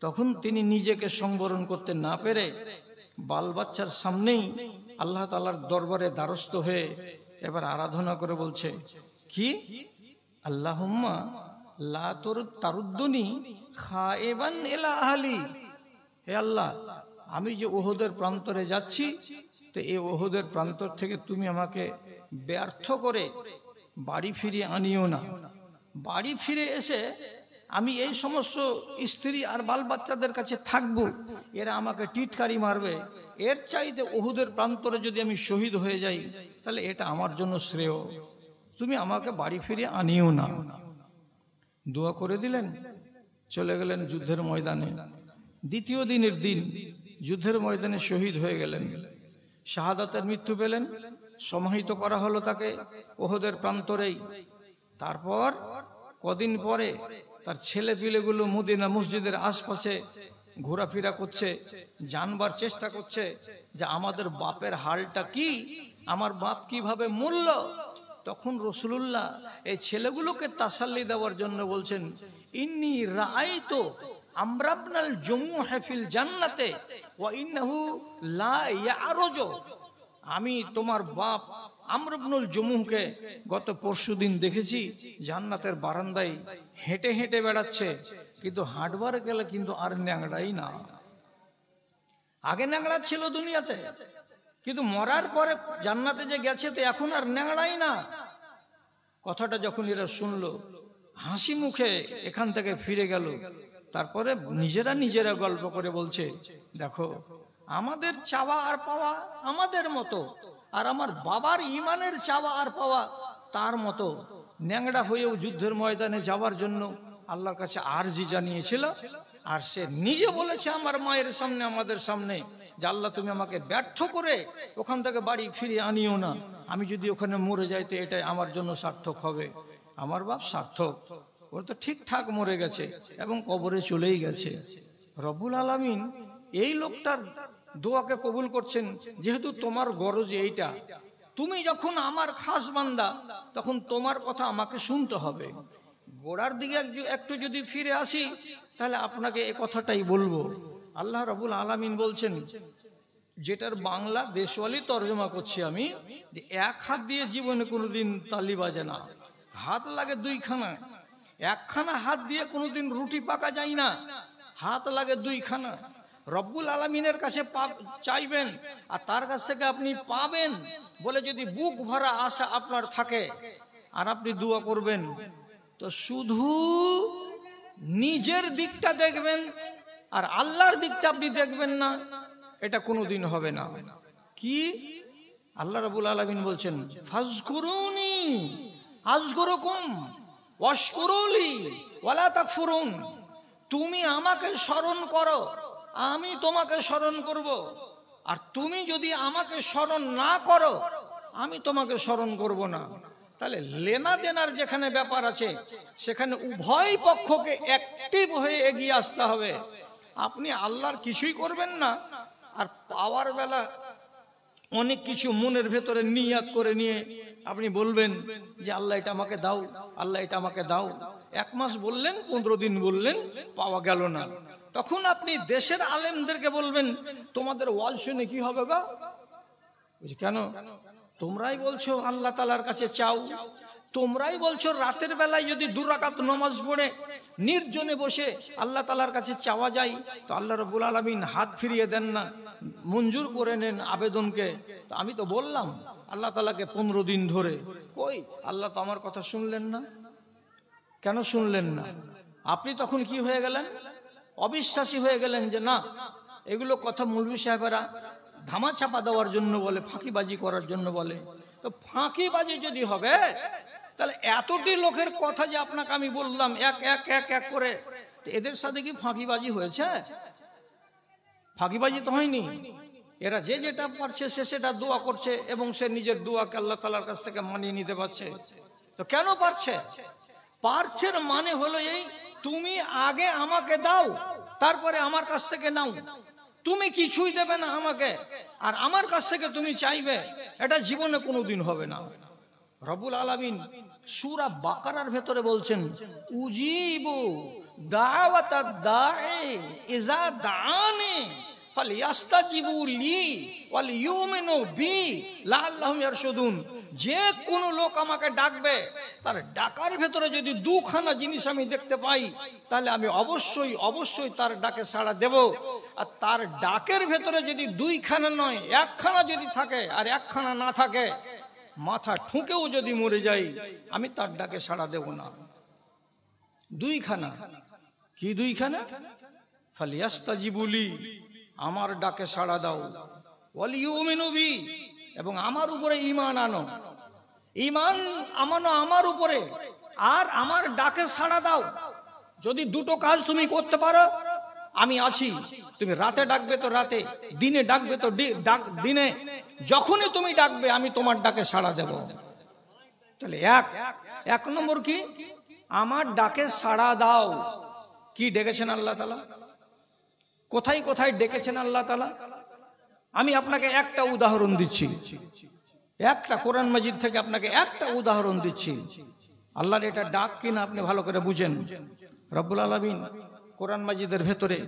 তখন তিনি নিজেকে সংবরণ করতে না পেরে বাল বাচ্চার সামনেই আল্লাহ তাআলার দরবারে দ্বারস্থ হয়ে এবার আরাধনা করে বলছে, কি? আল্লাহুম্মা লা তারুদ্দুনি খায়েবান ইলা আহলি। হে আল্লাহ, আমি যে ওহদের প্রান্তরে যাচ্ছি, তো এই ওহদের প্রান্তর থেকে তুমি আমাকে ব্যর্থ করে বাড়ি ফিরিয়ে আনিও না। বাড়ি ফিরে এসে আমি এই সমস্ত স্ত্রী আর বাল বাচ্চাদের কাছে থাকবো, এরা আমাকে টিটকারি মারবে। এর চাইতে ওহুদের প্রান্তরে যদি আমি শহীদ হয়ে যাই, তাহলে এটা আমার জন্য শ্রেয়। তুমি আমাকে বাড়ি ফিরে আনিও না। দোয়া করে দিলেন, চলে গেলেন যুদ্ধের ময়দানে। দ্বিতীয় দিনের দিন যুদ্ধের ময়দানে শহীদ হয়ে গেলেন, শাহাদাতের মৃত্যু পেলেন। সমাহিত করা হলো তাকে ওহুদের প্রান্তরেই। তারপর কদিন পরে তার ছেলে পিলেগুলো মদিনা মসজিদের আশপাশে ঘোরাফেরা করছে, জানবার চেষ্টা করছে যে আমাদের বাপের হালটা কি, আমার বাপ কিভাবে মরল। তখন রাসূলুল্লাহ এই ছেলেগুলোকে তাসাল্লি দেওয়ার জন্য বলছেন, ইন্নী রাআইতু আমরাবনাল জুমুহ ফিল জান্নাতে ওয়া ইন্নাহু লা ইয়ারজু। আমি তোমার বাপ আমর ইবনুল জুমুহকে গত পরশুদিন দেখেছি জান্নাতের বারান্দায় হেঁটে হেঁটে বেড়াচ্ছে, কিন্তু হাঁটবার গেলে কিন্তু আর ন্যাংড়াই না। আগে ন্যাংড়া ছিল দুনিয়াতে, কিন্তু মরার পরে জান্নাতে যে গেছে তো এখন আর ন্যাংড়াই না। কথাটা যখন এরা শুনলো, হাসি মুখে এখান থেকে ফিরে গেল। তারপরে নিজেরা গল্প করে বলছে, দেখো আমাদের চাওয়া আর পাওয়া আমাদের মতো, আর আমার বাবার ইমানের চাওয়া আর পাওয়া তার মতো। ন্যাংড়া হয়েও যুদ্ধের ময়দানে যাওয়ার জন্য আল্লাহর কাছে আরজি জানিয়েছিল, আর সে নিজে বলেছে আমার মায়ের সামনে, আমাদের সামনে, যে আল্লাহ তুমি আমাকে ব্যর্থ করে ওখান থেকে বাড়ি ফিরিয়ে আনিও না। আমি যদি ওখানে মরে যাই তো এটাই আমার জন্য সার্থক হবে। আমার বাপ সার্থক, ওর তো ঠিকঠাক মরে গেছে এবং কবরে চলেই গেছে। রব্বুল আলামিন এই লোকটার দোয়াকে কবুল করছেন, যেহেতু তোমার গরজ এইটা, তুমি যখন আমার খাস বান্দা, তখন তোমার কথা আমাকে শুনতে হবে। গোড়ার দিকে একটু যদি ফিরে আসি, তাহলে আপনাকে এই কথাটাই বলবো। আল্লাহ রাব্বুল আলামিন বলছেন, যেটার বাংলা দেশওয়ালি তর্জমা করছি আমি, যে এক হাত দিয়ে জীবনে কোনোদিন তালি বাজে না, হাত লাগে 2খানা। একখানা হাত দিয়ে কোনোদিন রুটি পাকা যায় না, হাত লাগে 2খানা। রব্বুল আলামিনের কাছে চাইবেন আর তার কাছ থেকে আপনি পাবেন বলে যদি বুক ভরা আশা আপনার থাকে আর আপনি দোয়া করবেন, তো শুধু নিজের দিকটা দেখবেন আর আল্লাহর দিকটা আপনি দেখবেন না, এটা কোনোদিন হবে না। কি আল্লাহ রাব্বুল আলামিন বলছেন, ফাজকুরুনি আযকুরুকুম ওয়াশকুরুলি ওয়ালা তাকফুরুন। তুমি আমাকে স্মরণ করো, আমি তোমাকে স্মরণ করব। আর তুমি যদি আমাকে স্মরণ না করো, আমি তোমাকে স্মরণ করব না। তাহলে লেনা দেনার যেখানে ব্যাপার আছে, সেখানে উভয় পক্ষকে অ্যাক্টিভ হয়ে এগিয়ে আসতে হবে। আপনি আল্লাহর কিছুই করবেন না, আর পাওয়ার বেলা অনেক কিছু মনের ভেতরে নিয়াত করে নিয়ে আপনি বলবেন যে আল্লাহ এটা আমাকে দাও, আল্লাহ এটা আমাকে দাও। 1 মাস বললেন, 15 দিন বললেন, পাওয়া গেল না। তখন আপনি দেশের আলেমদেরকে বলবেন, তোমাদের ওয়াজ শুনে কি হবে গো? কেন? তোমরাই বলছো আল্লাহ তাআলার কাছে চাও, তোমরাই বলছো রাতের বেলায় যদি 2 রাকাত নামাজ পড়ে নির্জনে বসে আল্লাহ তাআলার কাছে চাওয়া যায়, তো আল্লাহ রাব্বুল আলামিন হাত ফিরিয়ে দেন না, মঞ্জুর করে নেন আবেদনকে। তো আমি তো বললাম আল্লাহ তাআলাকে 15 দিন ধরে, কই আল্লাহ তো আমার কথা শুনলেন না। কেন শুনলেন না? আপনি তখন কি হয়ে গেলেন? অবিশ্বাসী হয়ে গেলেন যে না, এগুলো কথা মৌলভী সাহেবেরা ধামাচাপা দেওয়ার জন্য বলে, ফাঁকিবাজি করার জন্য বলে। তো ফাঁকিবাজি যদি হবে তাহলে এতটি লোকের কথা যে আপনাকে আমি বললাম এক এক এক এক করে, এদের সাথে কি ফাঁকিবাজি হয়েছে? ফাঁকিবাজি তো হয়নি। এরা যে যেটা পারছে সে সেটা দোয়া করছে এবং সে নিজের দোয়াকে আল্লাহ তাআলার কাছ থেকে মানিয়ে নিতে পারছে। তো কেন পারছে? পারছের মানে হলো এই, তুমি আগে আমাকে দাও, তারপরে আমার কাছ থেকে নাও। তুমি কিছুই দেবে না আমাকে, আর আমার কাছ থেকে তুমি চাইবে, এটা জীবনে কোনোদিন হবে না। রব্বুল আলামিন সূরা বাকারার ভেতরে বলছেন, উজিবু দাওয়াতাদ দাঈ ইযা দাআনি ফালইস্তাজিবু লি ওয়াল ইউমিনু বি লাআল্লাহুম ইয়ারশুদুন। যে কোন লোক আমাকে ডাকবে, তার ডাকার ভেতরে যদি দুখানা জিনিস আমি দেখতে পাই, তাহলে আমি অবশ্যই অবশ্যই তার ডাকে সাড়া দেব। আর তার ডাকের ভেতরে যদি দুইখানা নয় একখানা যদি থাকে আর একখানা না থাকে, মাথা ঠুকেও যদি মরে যাই, আমি তার ডাকে সাড়া দেব না। দুইখানা। কি দুইখানা? ফালিয়াস্তাজিবু লি, আমার ডাকে সাড়া দাও, ওয়াল ইউমিনু বি, এবং আমার উপরে ঈমান আনো। ঈমান আমানো আমার উপরে, আর আমার ডাকে সাড়া দাও। যদি দুটো কাজ তুমি করতে পারো, আমি আছি। তুমি রাতে ডাকবে তো রাতে, দিনে ডাকবে তো দিনে, যখনই তুমি ডাকবে আমি তোমার ডাকে সাড়া দেব। তাহলে এক নম্বর কি? আমার ডাকে সাড়া দাও। কি ডেকেছেন আল্লাহ তাআলা? কোথায় কোথায় ডেকেছেন আল্লাহ তাআলা? আমি আপনাকে একটা উদাহরণ দিচ্ছি, একটা কোরআন মাজিদ থেকে আপনাকে একটা উদাহরণ দিচ্ছি। আল্লাহর এটা ডাক কিনা আপনি ভালো করে বুঝেন। রব্বুল আলামিন কোরআন মাজিদের ভেতরে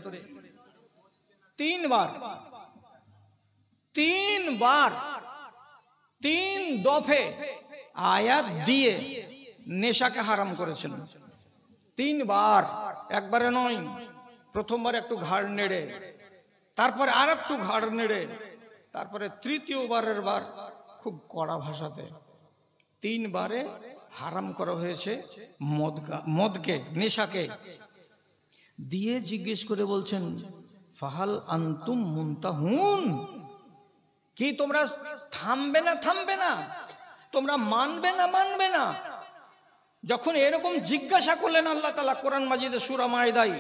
তিনবার 3 দফে আয়াত দিয়ে নেশাকে হারাম করেছেন। 3বার, একবারে নয়। প্রথমবার একটু ঘাড় নেড়ে, তারপরে আর একটু ঘাড় নেড়ে, তারপরে তৃতীয়বারের বার খুব কড়া ভাষাতে 3বারে হারাম করা হয়েছে মদকে, নেশাকে। দিয়ে জিজ্ঞেস করে বলছেন, ফাহাল আনতুম মুনতাহুন, কি তোমরা থামবে না? থামবে না? তোমরা মানবে না? মানবে না? যখন এরকম জিজ্ঞাসা করলেন আল্লাহ তাআলা কোরআন মাজিদে সূরা মাইদায়,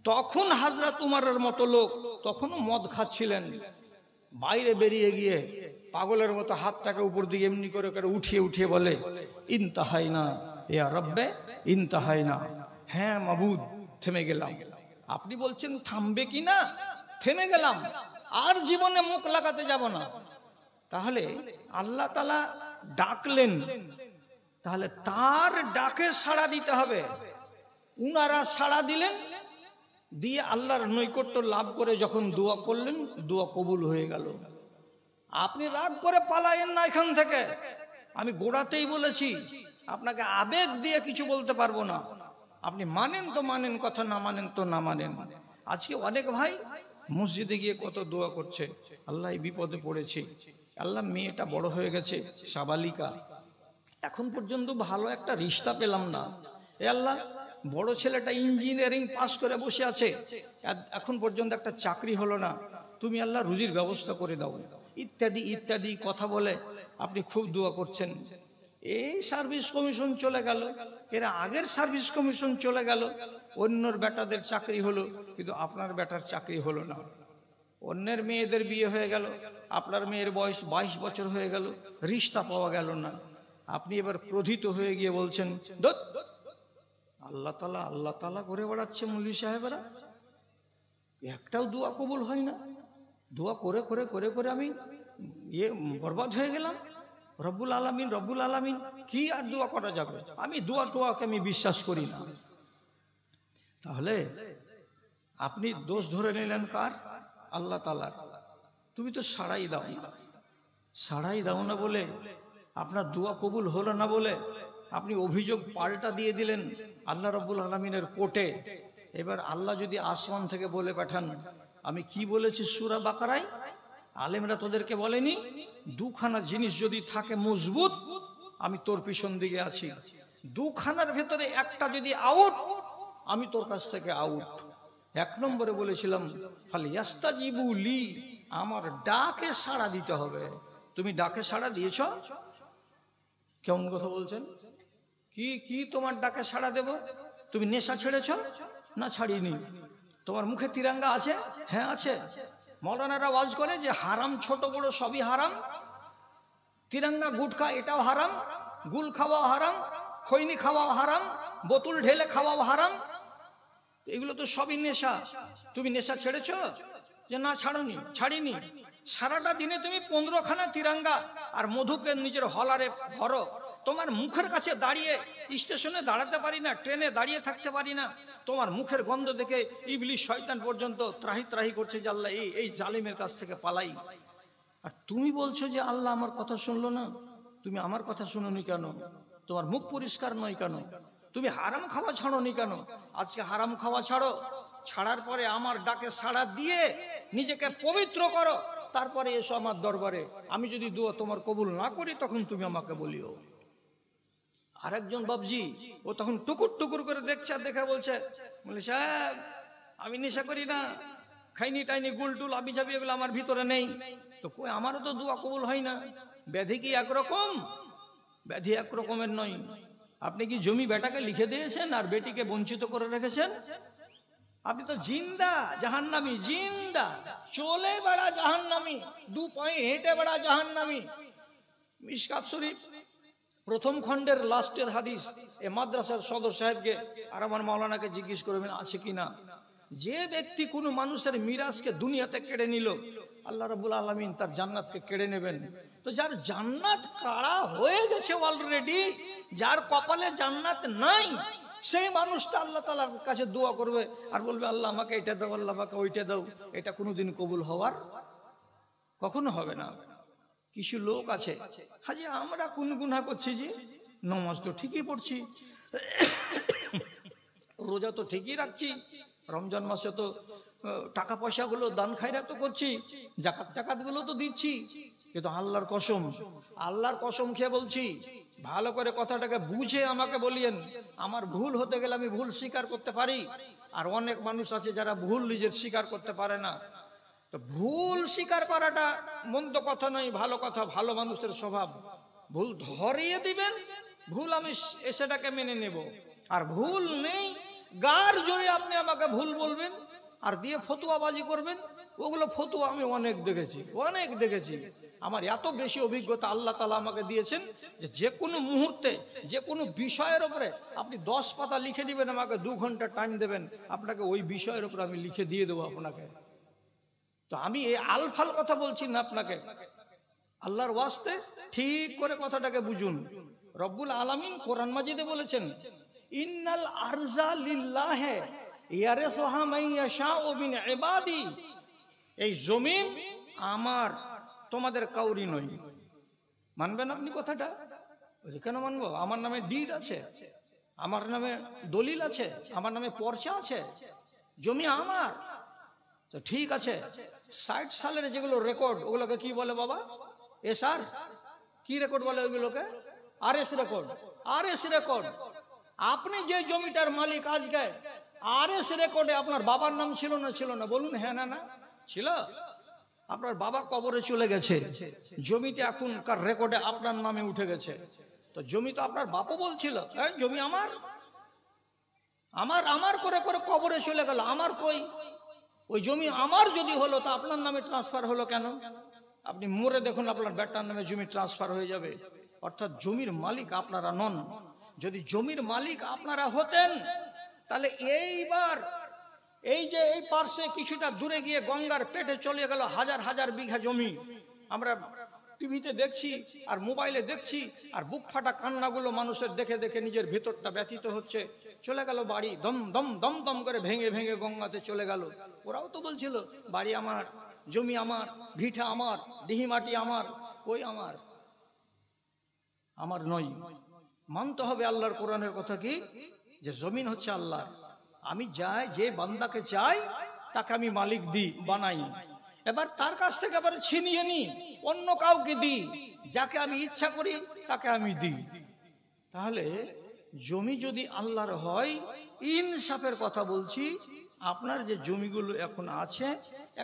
তখন হযরত উমরের মতো লোক তখনও মদ খাচ্ছিলেন, বাইরে বেরিয়ে গিয়ে পাগলের মতো হাতটাকে উপর দিকে এমনি করে করে উঠিয়ে উঠিয়ে বলে, ইনতাহাইনা ইয়া রব্বে ইনতাহাইনা, হ্যাঁ মাবুদ থেমে গেলাম। আপনি বলছেন থামবে কি না? থেমে গেলাম, আর জীবনে মুখ লাগাতে যাব না। তাহলে আল্লাহ তাআলা ডাকলেন, তাহলে তার ডাকে সাড়া দিতে হবে। উনারা সাড়া দিলেন, দিয়ে আল্লাহর নৈকট্য লাভ করে যখন দোয়া করলেন, দোয়া কবুল হয়ে গেল। আপনি রাগ করে পালায়েন না এখান থেকে। আমি গোড়াতেই বলেছি, আপনাকে আবেগ দিয়ে কিছু বলতে পারবো না। আপনি মানেন তো মানেন কথা, না মানেন তো না মানেন। আজকে অনেক ভাই মসজিদে গিয়ে কত দোয়া করছে, আল্লাহ এই বিপদে পড়েছে, আল্লাহ মেয়েটা বড় হয়ে গেছে সাবালিকা, এখন পর্যন্ত ভালো একটা রিশতা পেলাম না, এ আল্লাহ বড় ছেলেটা ইঞ্জিনিয়ারিং পাস করে বসে আছে, এখন পর্যন্ত একটা চাকরি হলো না, তুমি আল্লাহ রুজির ব্যবস্থা করে দাও, ইত্যাদি ইত্যাদি কথা বলে আপনি খুব দোয়া করছেন। এই সার্ভিস কমিশন চলে গেল, এর আগের সার্ভিস কমিশন চলে গেল, অন্যর বেটাদের চাকরি হলো, কিন্তু আপনার বেটার চাকরি হলো না। অন্যের মেয়েদের বিয়ে হয়ে গেল, আপনার মেয়ের বয়স 22 বছর হয়ে গেল, রিশতা পাওয়া গেল না। আপনি এবার ক্রোধিত হয়ে গিয়ে বলছেন, আল্লাহ তাআলা আল্লাহ তাআলা করে বেড়াচ্ছে মৌলভী সাহেবেরা, একটাও দোয়া কবুল হয় না, দোয়া করে করে করে করে আমি বরবাদ হয়ে গেলাম। রব্বুল আলামিন রব্বুল আলামিন, কি আর দোয়া করা যাবে? আমি দোয়া টোয়াকে আমি বিশ্বাস করি না। তাহলে আপনি দোষ ধরে নিলেন কার? আল্লাহ তাআলার। তুমি তো সাড়াই দাও না, সাড়াই দাও না বলে, আপনার দোয়া কবুল হলো না বলে আপনি অভিযোগ পাল্টা দিয়ে দিলেন আল্লাহ রব্বুল আলামিনের কোর্টে। এবার আল্লাহ যদি আসমান থেকে বলে পাঠান, আমি কি বলেছি সূরা বাকারায়, আলেমরা তোদেরকে বলেনি দুখানা জিনিস যদি থাকে মজবুত, আমি তোর পিছন দিকে আছি, দুখানার ভেতরে একটা যদি আউট, আমি তোর কাছ থেকে আউট। এক নম্বরে বলেছিলাম ফালিয়াস্তাজিবু লি, আমার ডাকে সাড়া দিতে হবে। তুমি ডাকে সাড়া দিয়েছ? কেমন কথা বলছেন? কি কি তোমার ডাকে সাড়া দেব? তুমি নেশা ছেড়েছ? না ছাড়িনি। তোমার মুখে তিরঙ্গা আছে? হ্যাঁ আছে। মৌলানারা ওয়াজ করে যে হারাম ছোট বড় সবই হারাম, তিরঙ্গা গুটখা এটাও হারাম, গুল খাওয়া হারাম, খৈনি খাওয়া হারাম, বোতল ঢেলে খাওয়াও হারাম, এগুলো তো সবই নেশা। তুমি নেশা ছেড়েছ? যে না ছাড়িনি। সারাটা দিনে তুমি 15খানা তিরঙ্গা আর মধুকে নিজের হলারে ভরো, তোমার মুখের কাছে দাঁড়িয়ে স্টেশনে দাঁড়াতে পারি না, ট্রেনে দাঁড়িয়ে থাকতে পারি না, তোমার মুখের গন্ধ দেখে ইবলিশ শয়তান পর্যন্ত ত্রাহি ত্রাহি করছে যে আল্লাহ এই জালিমের কাছ থেকে পালাই। আর তুমি বলছো যে আল্লাহ আমার কথা শুনলো না। তুমি আমার কথা শুনোনি কেন? তোমার মুখ পরিষ্কার নয় কেন? তুমি হারাম খাওয়া ছাড়োনি কেন? আজকে হারাম খাওয়া ছাড়ো, ছাড়ার পরে আমার ডাকে সাড়া দিয়ে নিজেকে পবিত্র করো, তারপরে এসো আমার দরবারে। আমি যদি দোয়া তোমার কবুল না করি তখন তুমি আমাকে বলিও। আরেকজন বাবজি ও তখন টুকুর টুকুর করে দেখছে, আর দেখে বলছে সাহেব আমি নেশা করি না, খাইনি টাইনি গুল টুল আবি যাবি এগুলো আমার ভিতরে নেই, তো কই আমারও তো দোয়া কবুল হয় না। ব্যাধি কি একরকম? ব্যাধি একরকমের নয়। আপনি কি জমি বেটাকে লিখে দিয়েছেন আর বেটিকে বঞ্চিত করে রেখেছেন? আপনি তো জিন্দা জাহান্নামী, জিন্দা চলে বেড়া জাহান্নামী, 2 পায়ে হেঁটে বেড়া জাহান্নামী। মিশকাত শরীফ প্রথম খণ্ডের লাস্টের হাদিস। এ মাদ্রাসার সদর সাহেবকে আর আমার মাওলানাকে জিজ্ঞেস করবেন আছে কিনা। যে ব্যক্তি কোনো মানুষের মিরাজকে দুনিয়াতে কেড়ে নিল, আল্লাহ রাব্বুল আলামিন তার জান্নাতকে কেড়ে নেবেন। তো যার জান্নাত কাড়া হয়ে গেছে অলরেডি, যার কপালে জান্নাত নাই, সেই মানুষটা আল্লাহ তাআলার কাছে দোয়া করবে আর বলবে আল্লাহ আমাকে এটা দাও, আল্লাহ আমাকে ওইটা দাও। এটা কোনোদিন কবুল হওয়ার কখনো হবে না। কিছু লোক আছে, হাজি আমরা কোন গুনাহ করছি, যে নামাজ তো ঠিকই পড়ছি, রোজা তো ঠিকই রাখছি, রমজান মাসে তো টাকা পয়সা গুলো দান খায়রাত তো করছি, জাকাত গুলো তো দিচ্ছি, কিন্তু আল্লাহর কসম খেয়ে বলছি, ভালো করে কথাটাকে বুঝে আমাকে বলিয়েন। আমার ভুল হতে গেলে আমি ভুল স্বীকার করতে পারি, আর অনেক মানুষ আছে যারা ভুল নিজের স্বীকার করতে পারে না। তো ভুল স্বীকার করাটা মন্দ কথা নয়, ভালো কথা, ভালো মানুষের স্বভাব। ভুল ধরিয়ে দিবেন, ভুল আমি সেটাকে মেনে নেব। আর ভুল নেই, গার জোরে আপনি আমাকে ভুল বলবেন আর দিয়ে ফতুয়াবাজি করবেন, ওগুলো ফতুয়া আমি অনেক দেখেছি। আমার এত বেশি অভিজ্ঞতা আল্লাহ তাআলা আমাকে দিয়েছেন যে কোনো মুহূর্তে যে কোনো বিষয়ের উপরে আপনি 10 পাতা লিখে দিবেন, আমাকে 2 ঘন্টা টাইম দেবেন, আপনাকে ওই বিষয়ের উপরে আমি লিখে দিয়ে দেবো আপনাকে। তো আমি এই আলফাল কথা বলছি না আপনাকে, আল্লাহর ওয়াস্তে ঠিক করে কথাটাকে বুঝুন। রব্বুল আলামিন কোরআন মাজিদে বলেছেন ইন্নাল আরজা লিল্লাহি ইয়ারিসুহা মান ইয়াশাউ মিন ইবাদি, এই জমিন আমার, তোমাদের কাউরি নয়। মানবেন আপনি কথাটা? কেন মানবো? আমার নামে ডিড আছে, আমার নামে দলিল আছে, আমার নামে পর্চা আছে, জমি আমার। তো ঠিক আছে, 60 সালের যেগুলো রেকর্ড, ওগুলোকে কি বলে বাবা? এসআর কি রেকর্ড বলে ওইগুলোকে? RS record. আপনি যে জমিটার মালিক আজকে, আরএস রেকর্ডে আপনার বাবার নাম ছিল না? বলুন হ্যাঁ না ছিল। আপনার বাবা কবরে চলে গেছে, জমিটা এখনকার রেকর্ডে আপনার নামে উঠে গেছে। তো জমি তো আপনার বাপও বলছিল জমি আমার করে কবরে চলে গেল, আমার কই? ওই জমি আমার যদি হলো তা আপনার নামে ট্রান্সফার হলো কেন? আপনি মরে দেখুন আপনার বেটার নামে জমি ট্রান্সফার হয়ে যাবে। অর্থাৎ জমির মালিক আপনারা নন। যদি জমির মালিক আপনারা হতেন, তাহলে এইবার এই যে এই পার্শ্বে কিছুটা দূরে গিয়ে গঙ্গার পেটে চলে গেল হাজার বিঘা জমি। আমরা টিভিতে দেখছি আর মোবাইলে দেখছি, আর বুক ফাটা কান্নাগুলো মানুষের দেখে নিজের ভেতরটা ব্যথিত হচ্ছে। চলে গেল বাড়ি, দম করে ভেঙে গঙ্গাতে চলে গেল। ওরাও তো বলছিল বাড়ি আমার, জমি আমার, ভিটা আমার, দিহি মাটি আমার। ওই আমার নয়। মানতে হবে আল্লাহর কোরআনের কথা কি, যে জমিন হচ্ছে আল্লাহর। আমি যে বান্দাকে চাই তাকে আমি মালিক বানাই, এবার তার কাছ থেকে আবার ছিনিয়ে নি অন্য কাউকে দিই, যাকে আমি ইচ্ছা করি তাকে আমি দিই। তাহলে জমি যদি আল্লাহর হয়, ইনসাফের কথা বলছি, আপনার যে জমিগুলো এখন আছে,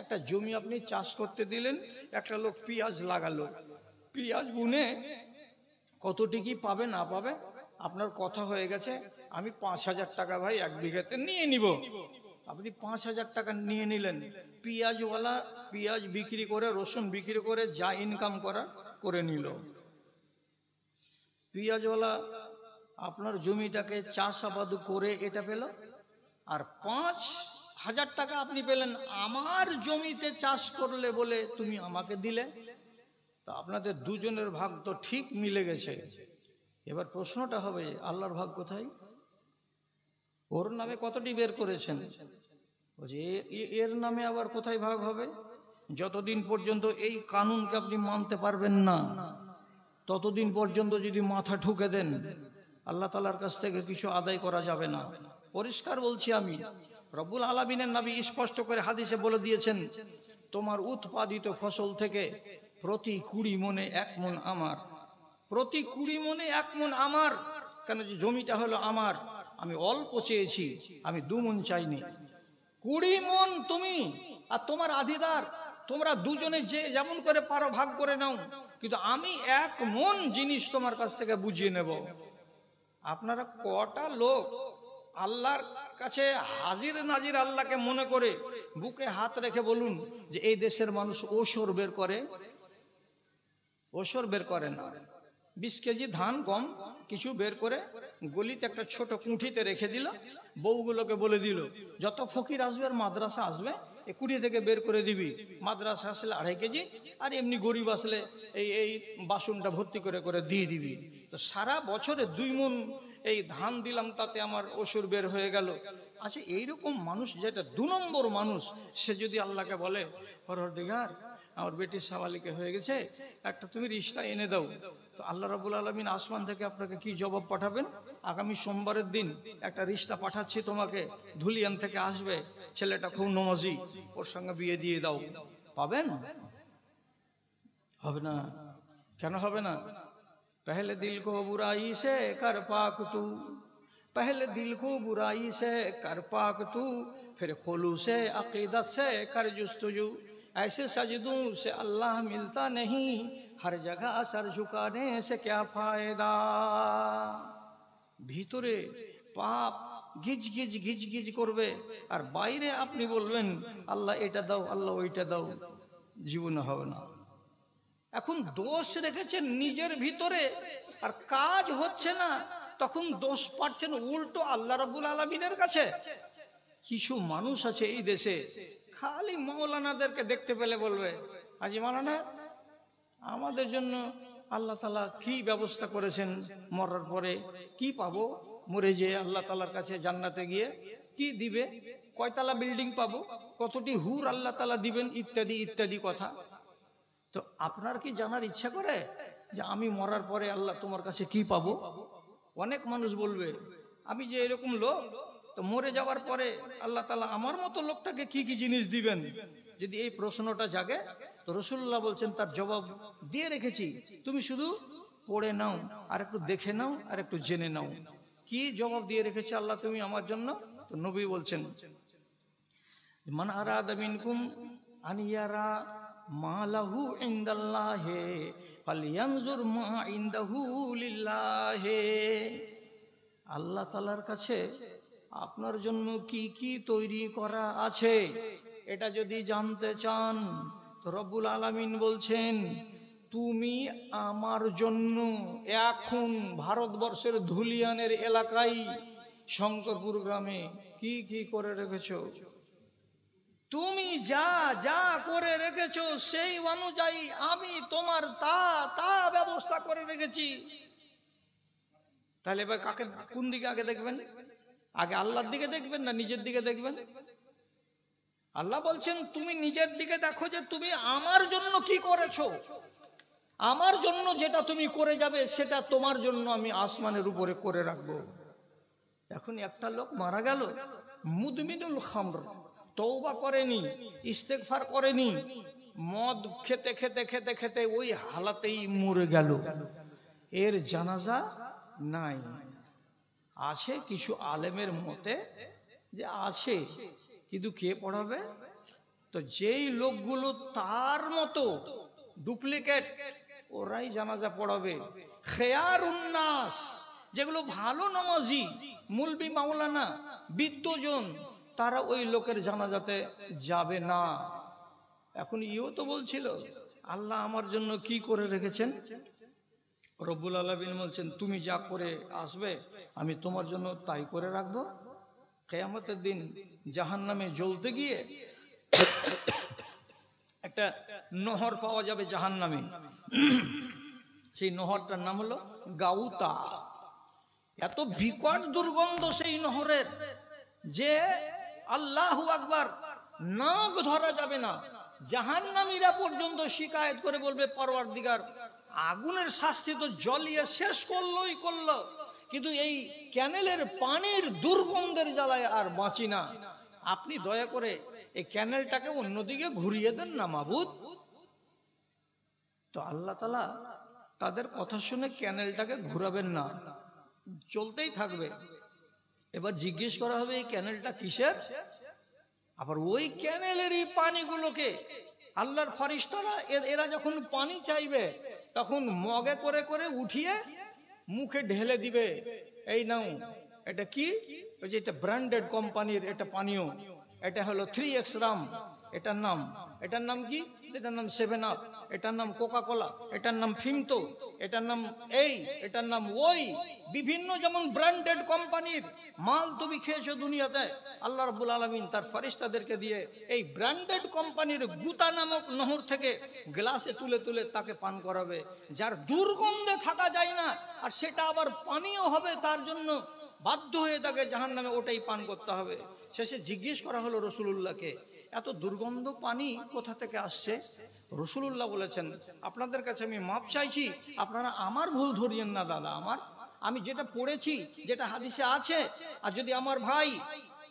একটা জমি আপনি চাষ করতে দিলেন, একটা লোক পেঁয়াজ লাগালো, পেঁয়াজ বুনে কতটি কি পাবে না পাবে আপনার কথা হয়ে গেছে, আমি 5,000 টাকা ভাই 1 বিঘাতে নিয়ে নিব। আপনি 5,000 টাকা নিয়ে নিলেন, পেঁয়াজওয়ালা পেঁয়াজ বিক্রি করে, রসুন বিক্রি করে যা ইনকাম করা করে নিল। পেঁয়াজওয়ালা আপনার জমিটাকে চাষাবাদ করে এটা পেল, আর 5,000 টাকা আপনি পেলেন আমার জমিতে চাষ করলে বলে তুমি আমাকে দিলে। তা আপনাদের দুজনের ভাগ তো ঠিক মিলে গেছে। এবার প্রশ্নটা হবে, আল্লাহর ভাগ কোথায়? ওর নামে কতটি বের করেছেন, এর নামে আবার কোথায় ভাগ হবে? যতদিন পর্যন্ত এই কানুনকে আপনি মানতে পারবেন না, ততদিন পর্যন্ত যদি মাথা ঠুকে দেন, আল্লাহ তাআলার কাছ থেকে কিছু আদায় করা যাবে না। পরিষ্কার বলছি আমি, রব্বুল আলামিনের নবী স্পষ্ট করে হাদিসে বলে দিয়েছেন, তোমার উৎপাদিত ফসল থেকে প্রতি 20 মণে 1 মণ আমার, প্রতি 20 মণে 1 মণ আমার। কেন? যে জমিটা হলো আমার, আমি অল্প চেয়েছি, আমি 2 মণ চাইনি। 20 মণ তুমি আর তোমার আধিদার, তোমরা দুজনে যে যেমন করে পারো ভাগ করে নাও, কিন্তু আমি 1 মণ জিনিস তোমার কাছ থেকে বুঝিয়ে নেব। আপনারা কটা লোক আল্লাহর কাছে হাজির নাজির আল্লাহকে মনে করে বুকে হাত রেখে বলুন যে এই দেশের মানুষ ওসর বের করে? ওসর বের করে না। 20 কেজি ধান গম কিছু বের করে গলিতে একটা ছোট কুঠিতে রেখে দিল, বউগুলোকে বলে দিল যত ফকির আসবে আর মাদ্রাসা আসবে এই কুঠি থেকে বের করে দিবি, মাদ্রাসা আসলে 2.5 কেজি, আর এমনি গরিব আসলে এই বাসনটা ভর্তি করে করে দিয়ে দিবি। তো সারা বছরে 2 মণ এই ধান দিলাম, তাতে আমার ওসর বের হয়ে গেল। আচ্ছা, এইরকম মানুষ যেটা 2 নম্বর মানুষ, সে যদি আল্লাহকে বলে পরওয়ারদিগার আমার বেটি সাওয়ালিকে হয়ে গেছে, একটা তুমি রিশতা এনে দাও, তো আল্লাহ রাব্বুল আলামিন আসমান থেকে আপনাকে কি জবাব পাঠাবেন? আগামী সোমবারের দিন একটা রিশতা পাঠাচ্ছি তোমাকে, ধুলিয়ান থেকে আসবে, ছেলেটা খুব নমাজি, ওর সঙ্গে বিয়ে দিয়ে দাও। পাবেন? হবে না। কেন হবে না? पहले दिल को बुराई से कर पाक तू, पहले दिल को बुराई से कर पाक तू, फिर खुलूस से अकीदत से कर जुस्तजू, ऐसे सजदों से अल्लाह मिलता नहीं, हर जगह सर झुकाने से क्या फायदा। ভিতরে পাপ গিজ গিজ গিজ গিজ করবে, আর বাইরে আপনি বলবেন আল্লাহ এটা দাও, আল্লাহ ওইটা দাও, জীবনে হবে না। এখন দোষ রেখেছেন নিজের ভিতরে আর কাজ হচ্ছে না, তখন দোষ পাচ্ছেন উল্টো আল্লাহ রাব্বুল আলামিনের কাছে। কিছু মানুষ আছে এই দেশে, খালি মাওলানাদেরকে দেখতে পেলে বলবে আজি মাওলানা আমাদের জন্য আল্লাহ তাআলা কি ব্যবস্থা করেছেন, মরার পরে কি পাবো, মরে যেয়ে আল্লাহ তাআলার কাছে জান্নাতে গিয়ে কি দিবে, কয়তলা বিল্ডিং পাবো, কতটি হুর আল্লাহ তাআলা দিবেন, ইত্যাদি ইত্যাদি কথা। তো আপনার কি জানার ইচ্ছা করে যে আমি মরার পরে আল্লাহ তোমার কাছে কি পাবো? অনেক মানুষ বলবে আমি যে এরকম লোক, তো মরে যাওয়ার পরে আল্লাহ তাআলা আমার মতো লোকটাকে কি কি জিনিস দিবেন। যদি এই প্রশ্নটা জাগে, তো রাসূলুল্লাহ বলছেন তার জবাব দিয়ে রেখেছি, তুমি শুধু পড়ে নাও, আর একটু দেখে নাও, আর একটু জেনে নাও। কি জবাব দিয়ে রেখেছে আল্লাহ তুমি আমার জন্য? তো নবী বলছেন মান আরাদা মিনকুম আন ইয়ারা মা লাহু ইনদাল্লাহি ফালয়ানজুর মা ইনদাহু লিল্লাহি। আল্লাহ তাআলার কাছে আপনার জন্য কি কি তৈরি করা আছে এটা যদি জানতে চান, তো রব্বুল আলামিন বলছেন তুমি আমার জন্য এখন ভারতবর্ষের ধুলিয়ানের এলাকায় শঙ্করপুর গ্রামে কি কি করে রেখেছো, তুমি যা যা করে রেখেছো সেই অনুযায়ী আমি তোমার তা তা ব্যবস্থা করে রেখেছি। তাহলে এবার কাকে, কোন দিকে আগে দেখবেন? আগে আল্লাহর দিকে দেখবেন না নিজের দিকে দেখবেন? আল্লাহ বলছেন তুমি নিজের দিকে দেখো যে তুমি আমার জন্য কি করেছো, আমার জন্য যেটা তুমি করে যাবে সেটা তোমার জন্য আমি আসমানের উপরে করে রাখবো। এখন একটা লোক মারা গেল, মুদমিনুল খামর, তওবা করেনি, ইস্তেগফার করেনি, মদ খেতে খেতে খেতে খেতে ওই হালাতেই মরে গেল, এর জানাজা নাই। আছে কিছু আলেমের মতে যে আছে, কিন্তু কে পড়াবে? তো যেই লোকগুলো তার মতো ডুপ্লিকেট, ওরাই জানাজা পড়াবে। খেয়ারুন নাস, যেগুলো ভালো নামাজি, মুলবি মাওলানা, বিদ্বজন, তারা ওই লোকের জানাজাতে যাবে না। এখন ইও তো বলছিল আল্লাহ আমার জন্য কি করে রেখেছেন। রব্বুল আলামিন বলছেন তুমি যা করে আসবে আমি তোমার জন্য তাই করে রাখবো। কিয়ামতের দিন জাহান্নামে জ্বলতে গিয়ে একটা নহর পাওয়া যাবে জাহান্নামে, সেই নহরটার নাম হলো গাউতা। এত বিকট দুর্গন্ধ সেই নহরের যে আল্লাহু আকবার, নাক ধরা যাবে না। জাহান্নামীরা পর্যন্ত শিকায়েত করে বলবে পরওয়ারদিগার, আগুনের শাস্তি তো জ্বলিয়ে শেষ করলোই করলো, কিন্তু এই ক্যানেলের পানির দুর্গন্ধের জ্বালায় আর বাঁচি না। আপনি দয়া করে এই ক্যানেলটাকে অন্যদিকে ঘুরিয়ে দেন না মাবুদ। তো আল্লাহ তাআলা তাদের কথা শুনে ক্যানেলটাকে ঘুরাবেন না, চলতেই থাকবে। এবার জিজ্ঞেস করা হবে এই ক্যানেলটা কিসের? আবার ওই ক্যানেলেরই পানিগুলোকে আল্লাহর ফেরেশতারা এরা যখন পানি চাইবে তখন মগে করে করে উঠিয়ে মুখে ঢেলে দিবে। এই নাও, এটা কি? ওই যে এটা ব্র্যান্ডেড কোম্পানির এটা পানীয়, এটা হলো 3x রাম, এটার নাম কি? এটার নাম 7 আপ, এটার নাম কোকা কোলা, এটার নাম ফিমতো, এটার নাম এটার নাম ওই, বিভিন্ন যেমন ব্র্যান্ডেড কোম্পানির মাল তুমি খেয়েছো দুনিয়াতে। আল্লাহ রাব্বুল আলামিন তার ফেরেশতাদেরকে দিয়ে এই ব্র্যান্ডেড কোম্পানির গুতা নামক নহর থেকে গ্লাসে তুলে তুলে তাকে পান করাবে, যার দুর্গন্ধে থাকা যায় না, আর সেটা আবার পানীয় হবে, তার জন্য বাধ্য হয়ে তাকে জাহান্নামে ওটাই পান করতে হবে। শেষে জিজ্ঞেস করা হলো রাসূলুল্লাহকে, এত দুর্গন্ধ পানি কোথা থেকে আসছে? রাসূলুল্লাহ বলেছেন, আপনাদের কাছে আমি মাপ চাইছি, আপনারা আমার ভুল ধরিয়েন না দাদা। আমি যেটা পড়েছি, যেটা হাদিসে আছে, আর যদি আমার ভাই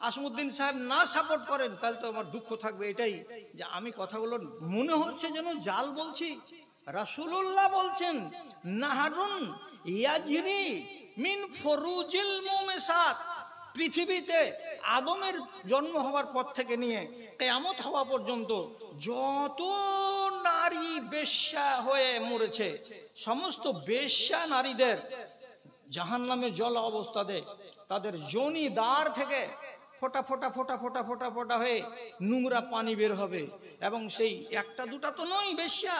আসমউদ্দিন সাহেব না সাপোর্ট করেন তাহলে তো আমার দুঃখ থাকবে এটাই, যে আমি কথাগুলো মনে হচ্ছে যেন জাল বলছি। রাসূলুল্লাহ বলছেন, নাহারুন ইয়াজরি মিন ফুরুজিল মুমিসাত, পৃথিবীতে আদমের জন্ম হওয়ার পর থেকে নিয়ে কিয়ামত হওয়া পর্যন্ত যত নারী বেশ্যা হয়ে মরেছে, সমস্ত বেশ্যা নারীদের জাহান্নামে জ্বলা অবস্থাতে তাদের যোনি দ্বার থেকে ফোঁটা ফোঁটা ফোঁটা ফোঁটা ফোঁটা ফোঁটা হয়ে নোংরা পানি বের হবে। এবং সেই একটা দুটা তো নয় বেশ্যা,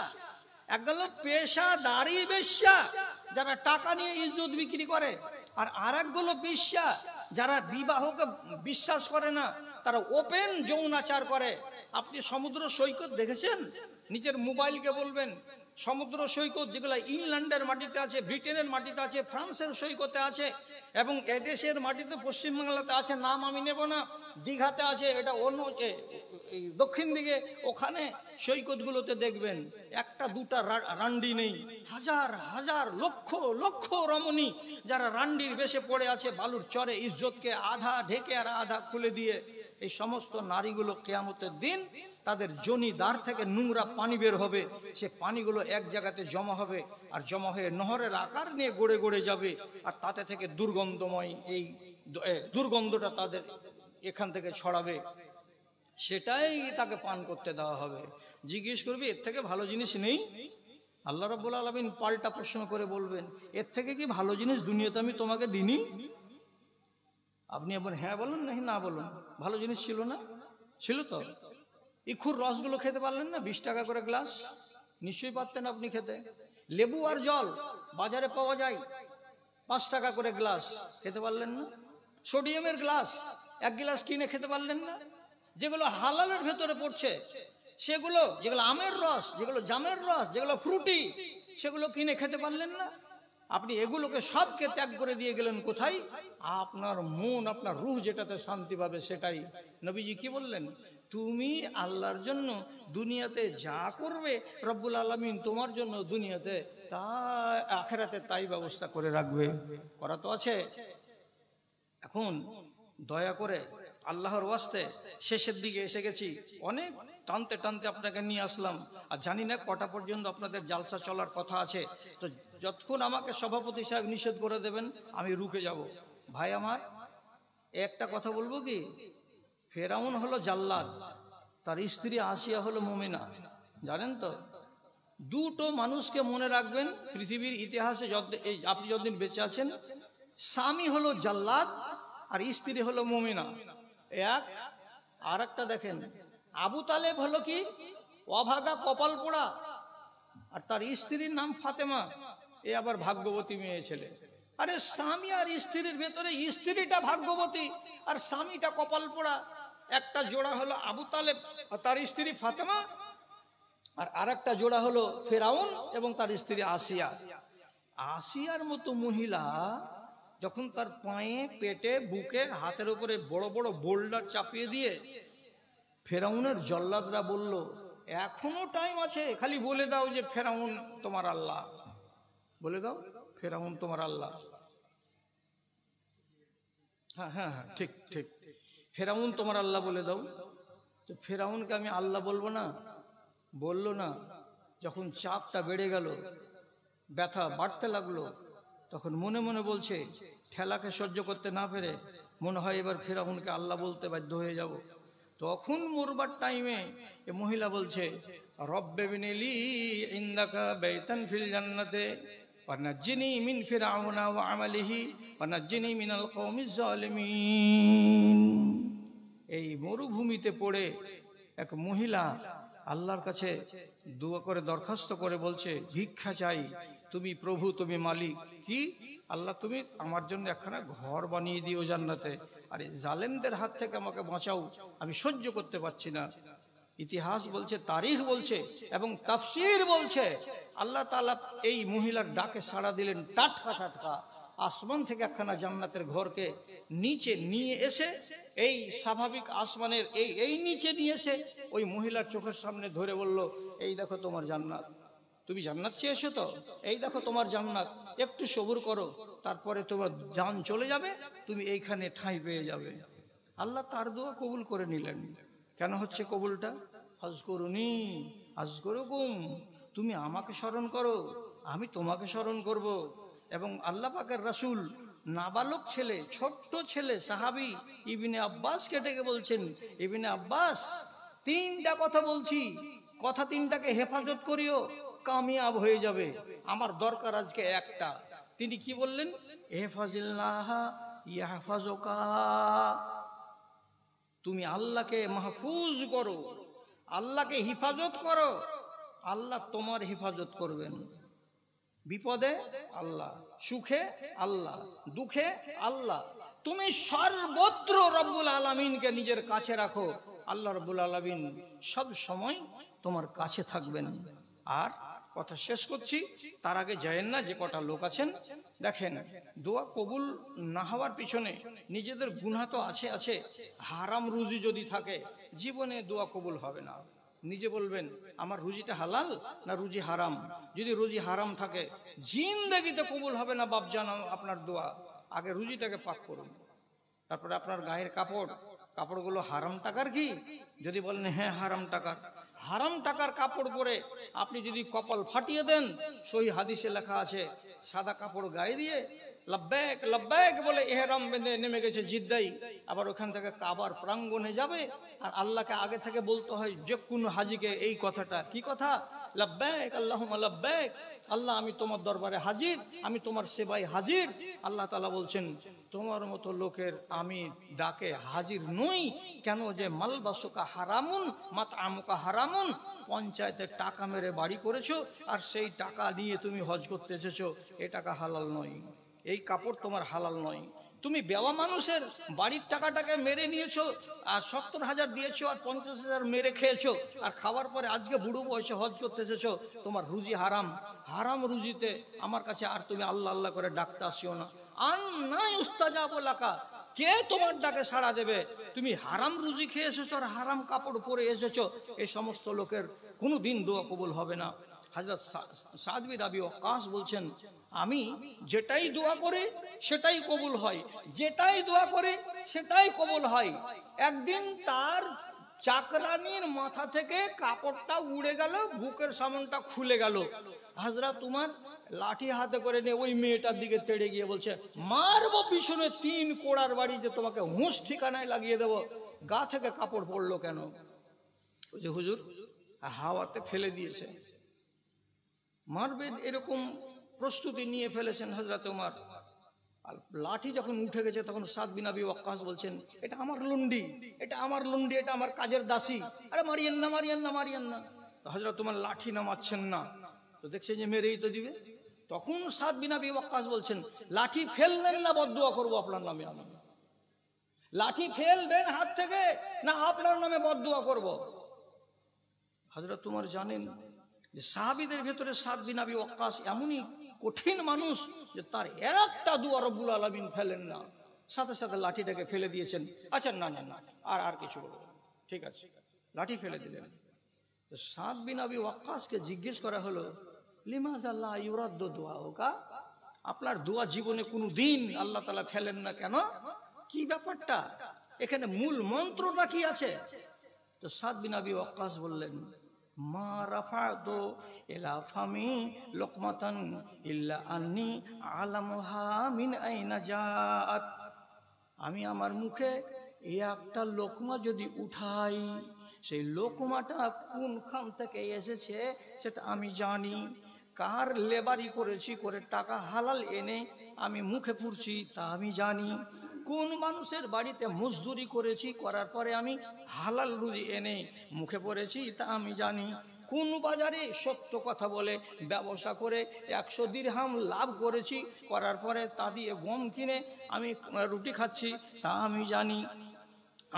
একগুলো পেশাদারি বেশ্যা যারা টাকা নিয়ে ইজ্জত বিক্রি করে, আর আরেকগুলো বেশ্যা যারা বিবাহকে বিশ্বাস করে না, তারা ওপেন যৌনাচার করে। আপনি সমুদ্র সৈকত দেখেছেন? নিজের মোবাইলকে বলবেন সমুদ্র সৈকত যেগুলো ইংল্যান্ডের মাটিতে আছে, ব্রিটেনের মাটিতে আছে, ফ্রান্সের সৈকতে আছে, এবং এদেশের মাটিতে পশ্চিমবাংলাতে আছে, নাম আমি নেব না, দীঘাতে আছে, এটা অন্য দক্ষিণ দিকে ওখানে সৈকতগুলোতে দেখবেন একটা দুটা রান্ডি নেই, হাজার হাজার লক্ষ লক্ষ রমণী যারা রান্ডির বেশে পড়ে আছে বালুর চরে, ইজ্জতকে আধা ঢেকে আর আধা খুলে দিয়ে। এই সমস্ত নারীগুলো কিয়ামতের দিন তাদের যোনি দ্বার থেকে নোংরা পানি বের হবে, সে পানিগুলো এক জায়গাতে জমা হবে, আর জমা হয়ে নহরের আকার নিয়ে গড়ে গড়ে যাবে, আর তাতে থেকে দুর্গন্ধময় এই দুর্গন্ধটা তাদের এখান থেকে ছড়াবে, সেটাই তাকে পান করতে দেওয়া হবে। জিজ্ঞেস করবে এর থেকে ভালো জিনিস নেই? আল্লাহ রাব্বুল আলামিন পাল্টা প্রশ্ন করে বলবেন, এর থেকে কি ভালো জিনিস দুনিয়াতে আমি তোমাকে দিনি? আপনি এখন হ্যাঁ বলুন নাকি না বলুন, ভালো জিনিস ছিল না? ছিল তো। ইক্ষুর রসগুলো খেতে পারলেন না? 20 টাকা করে গ্লাস, নিশ্চয়ই পারতেন আপনি খেতে। লেবু আর জল বাজারে পাওয়া যায় 5 টাকা করে গ্লাস, খেতে পারলেন না? সোডিয়ামের গ্লাস 1 গ্লাস কিনে খেতে পারলেন না? যেগুলো হালালের ভেতরে পড়ছে সেগুলো, যেগুলো আমের রস, যেগুলো জামের রস, যেগুলো ফ্রুটি, সেগুলো কিনে খেতে পারলেন না? আপনি এগুলোকে সবকে ত্যাগ করে দিয়ে গেলেন কোথায়? আপনার মন, আপনার রূহ যেটাতে শান্তি পাবে সেটাই। নবীজি কি বললেন? তুমি আল্লাহর জন্য দুনিয়াতে যা করবে রব্বুল আলামিন তোমার জন্য দুনিয়াতে তা আখিরাতে তাই ব্যবস্থা করে রাখবে। করা তো আছে। এখন দয়া করে আল্লাহর ওয়াস্তে শেষের দিকে এসে গেছি, অনেক টানতে টানতে আপনাকে নিয়ে আসলাম। আর জানি না কটা পর্যন্ত আপনাদের জালসা চলার কথা আছে, তো যতক্ষণ আমাকে সভাপতি সাহেব নিষেধ করে দেবেন আমি রুকে যাব। ভাই আমার একটা কথা বলবো কি, ফেরাউন হলো জাল্লাদ, তার স্ত্রী আসিয়া হলো মুমিনা, জানেন তো? দুটো মানুষকে মনে রাখবেন পৃথিবীর ইতিহাসে, আপনি যতদিন বেঁচে আছেন, স্বামী হলো জাল্লাদ আর স্ত্রী হলো মুমিনা, এক। আর একটা দেখেন, আবু তালেব হলো কি অভাগা কপাল পোড়া, আর তার স্ত্রীর নাম ফাতেমা, এ আবার ভাগ্যবতী মেয়ে ছেলে। আরে স্বামী আর স্ত্রীর ভেতরে স্ত্রীটা ভাগ্যবতী আর স্বামীটা কপাল পোড়া। একটা জোড়া হলো আবু তালেব আর তার স্ত্রী ফাতেমা, আর আরেকটা জোড়া হলো ফেরাউন এবং তার স্ত্রী আসিয়া। আসিয়ার মতো মহিলা যখন তার পায়ে, পেটে, বুকে, হাতের উপরে বড় বড় বোল্ডার চাপিয়ে দিয়ে ফেরাউনের জল্লাদরা বলল, এখনো টাইম আছে, খালি বলে দাও যে ফেরাউন তোমার আল্লাহ, বলে দাও ফেরাউন তোমার আল্লাহ। হ্যাঁ হ্যাঁ হ্যাঁ, ঠিক ঠিক, ফেরাউন তোমার আল্লাহ বলে দাও। তো ফেরাউনকে আমি আল্লাহ বলবো না? বললো না। যখন চাপটা বেড়ে গেল, ব্যথা বাড়তে লাগলো, তখন মনে মনে বলছে, ঠেলাকে সহ্য করতে না পেরে মনে হয় এবার ফেরাউনকে আল্লাহ বলতে বাধ্য হয়ে যাব। তখন মরবার টাইমে এ মহিলা বলছে, রব্বে বিনিলি ইন্দাকা বাইতান ফিল জান্নাতে ওয়ানাজ্জিনি মিন ফিরআউনা ওয়া আমালিহি ওয়ানাজ্জিনি মিনাল কওমিজ জালিমিন। এই মরুভূমিতে পড়ে এক মহিলা আল্লাহর কাছে দোয়া করে দরখাস্ত করে বলছে, ভিক্ষা চাই, তুমি প্রভু, তুমি মালিক, কি আল্লাহ, তুমি আমার জন্য একখানা ঘর বানিয়ে দিও জান্নাতে, আর জালেমদের হাত থেকে আমাকে বাঁচাও, আমি সহ্য করতে পারছি না। ইতিহাস বলছে, তারিখ বলছে এবং তাফসীর বলছে, আল্লাহ তাআলা এই মহিলার ডাকে সাড়া দিলেন। টাটকা টাটকা আসমান থেকে একখানা জান্নাতের ঘরকে নিচে নিয়ে এসে, এই স্বাভাবিক আসমানের এই নিচে নিয়ে এসে ওই মহিলার চোখের সামনে ধরে বলল, এই দেখো তোমার জান্নাত, তুমি জান্নাত চেয়েছো তো, এই দেখো তোমার জান্নাত, একটু সবুর করো, তারপরে তোমার জান চলে যাবে, তুমি এইখানে ঠাঁই পেয়ে যাবে। আল্লাহ তার দোয়া কবুল করে নিলেন। কেন হচ্ছে কবুলটা? ফাজকুরুনি আযকুরুকুম, তুমি আমাকে স্মরণ করো, আমি তোমাকে স্মরণ করব। এবং আল্লাহ পাকের রাসূল নাবালক ছেলে, ছোট্ট ছেলে সাহাবী ইবনে আব্বাসকে ডেকে বলছেন, ইবনে আব্বাস, তিনটা কথা বলছি, কথা তিনটাকে হেফাজত করিও, কামিয়াব হয়ে যাবে। আমার দরকার আজকে একটা। তিনি কি বললেন? ইহফাজিল্লাহ ইয়াহফাজুকা, তুমি আল্লাহকে মাহফুজ করো, আল্লাহকে হিফাজত করো, আল্লাহ তোমার হিফাজত করবেন। বিপদে আল্লাহ, সুখে আল্লাহ, দুঃখে আল্লাহ। তুমি সর্বত্র রব্বুল আলামিনকে নিজের কাছে রাখো, আল্লাহ রব্বুল আলামিন সব সময় তোমার কাছে থাকবেন। আর কথা শেষ করছি, তার আগে যায়েন না, যে কটা লোক আছেন দেখেন, দোয়া কবুল না হওয়ার পিছনে নিজেদের গুনাহ তো আছে আছে, হারাম রুজি যদি থাকে জীবনে দোয়া কবুল হবে না। নিজে বলবেন, আমার রুজিটা হালাল না রুজি হারাম? যদি রুজি হারাম থাকে জিন্দেগিতে কবুল হবে না বাপজান আপনার দোয়া। আগে রুজিটাকে পাক করুন, তারপরে আপনার গায়ের কাপড়গুলো হারাম টাকার কি? যদি বলেন হ্যাঁ হারাম টাকার, হারাম টাকার কাপড় পরে আপনি যদি কপাল ফাটিয়ে দেন, সহি হাদিসে লেখা আছে, সাদা কাপড় গায়ে দিয়ে লব্বাইক লব্বাইক বলে ইহরাম বেঁধে নেমে গেছে জিদ্দাই, আবার ওখান থেকে কাবার প্রাঙ্গণে যাবে, আর আল্লাহকে আগে থেকে বলতে হয় যে কোন হাজিকে এই কথাটা, কি কথা? লব্বাইক আল্লাহুম্মা লব্বাইক, আল্লাহ আমি তোমার দরবারে হাজির, আমি তোমার সেবায় হাজির। আল্লাহ তাআলা বলছেন, তোমার মতো লোকের আমি ডাকে হাজির নই। কেন? যে মালবাসুকা হারামুন মাতআমুকা হারামুন, পঞ্চায়েতে টাকা মেরে বাড়ি করেছো আর সেই টাকা নিয়ে তুমি হজ করতে এসেছো, এ টাকা হালাল নয়, এই কাপড় তোমার হালাল নয়। তুমি বেওয়া মানুষের বাড়ির টাকাটাকে মেরে নিয়েছো আর 70,000 দিয়েছো আর 50,000 মেরে খেয়েছো, আর খাওয়ার পরে আজকে বুড়ো বয়সে হজ করতে এসেছো, তোমার রুজি হারাম। হারাম রুজিতে আমার কাছে আর তুমি আল্লাহ আল্লাহ করে ডাকতে আসিও না। আন্না ইউস্তাজাবু লাকা, কে তোমার ডাকে সাড়া দেবে? তুমি হারাম রুজি খেয়ে এসেছো আর হারাম কাপড় পরে এসেছো, এই সমস্ত লোকের কোনো দিন দোয়া কবুল হবে না। হযরত সাদ বিন আবি ওয়াক্কাস বলছেন, আমি যেটাই দোয়া করি সেটাই কবুল হয়, যেটাই দোয়া করি সেটাই কবুল হয়। একদিন তার চাকরানির মাথা থেকে কাপড়টা উড়ে গেল, বুকের সামনটা খুলে গেল। হযরত উমর লাঠি হাতে করে নিয়ে ওই মেয়েটার দিকে তেড়ে গিয়ে বলছে, মারবো পিছনে 3 কোড়ার বাড়ি, যে তোমাকে হুঁশ ঠিকানায় লাগিয়ে দেবো। গা থেকে কাপড় পড়লো কেন? ওই যে হুজুর হাওয়াতে ফেলে দিয়েছে, মারবেন এরকম প্রস্তুতি নিয়ে ফেলেছেন হযরত উমর। আর লাঠি যখন উঠে গেছে তখন সাদ বিন আবি ওয়াক্কাস বলছেন, এটা আমার লুন্ডি, এটা আমার লুন্ডি, এটা আমার কাজের দাসী, আরে মারিয়েন না, মারিয়েন না, মারিয়েন না। তো হযরত উমর লাঠি নামাচ্ছেন না, তো দেখছেন যে মেরেই তো দিবে। তখন সাদ বিন আবি ওয়াক্কাস বলছেন, লাঠি ফেললেন না বদদুয়া করবো আপনার নামে, আমি লাঠি ফেলবেন হাত থেকে না আপনার নামে বদদুয়া করব। হযরত উমর জানেন যে সাহাবীদের ভেতরে সাদ বিন আবি ওয়াক্কাস এমনই কঠিন মানুষ যে তার একটা দোয়া রব্বুল আলামিন ফেলেন না, সাথে সাথে লাঠিটাকে ফেলে দিয়েছেন। আচ্ছা না না না, আর কিছু বলবো, ঠিক আছে, লাঠি ফেলে দিলেন। তো সাদ বিন আবি ওয়াক্কাসকে জিজ্ঞেস করা হলো, লিমাযা লা ইউরাদ্দু দুআউকা, আপনার দোয়া জীবনে কোনো দিন আল্লাহ তাআলা ফেলেন না কেন? কি ব্যাপারটা, এখানে মূল মন্ত্রটা কি আছে? তো সাদ বিন আবি ওয়াক্কাস বললেন, মা রাফাতু ইলা ফামি লুকমাতান ইল্লা আন্নি আলামুহা মিন আইনা জাআত, আমি আমার মুখে এই একটা লোকমা যদি উঠাই, সেই লোকমাটা কোনখান থেকে এসেছে সেটা আমি জানি। কার লেবারি করেছি করে টাকা হালাল এনে আমি মুখে পুরছি তা আমি জানি। কোন মানুষের বাড়িতে মজদুরি করেছি, করার পরে আমি হালাল রুজি এনে মুখে পড়েছি তা আমি জানি। কোন বাজারে সত্য কথা বলে ব্যবসা করে 100 দিরহাম লাভ করেছি, করার পরে তা দিয়ে গম কিনে আমি রুটি খাচ্ছি তা আমি জানি।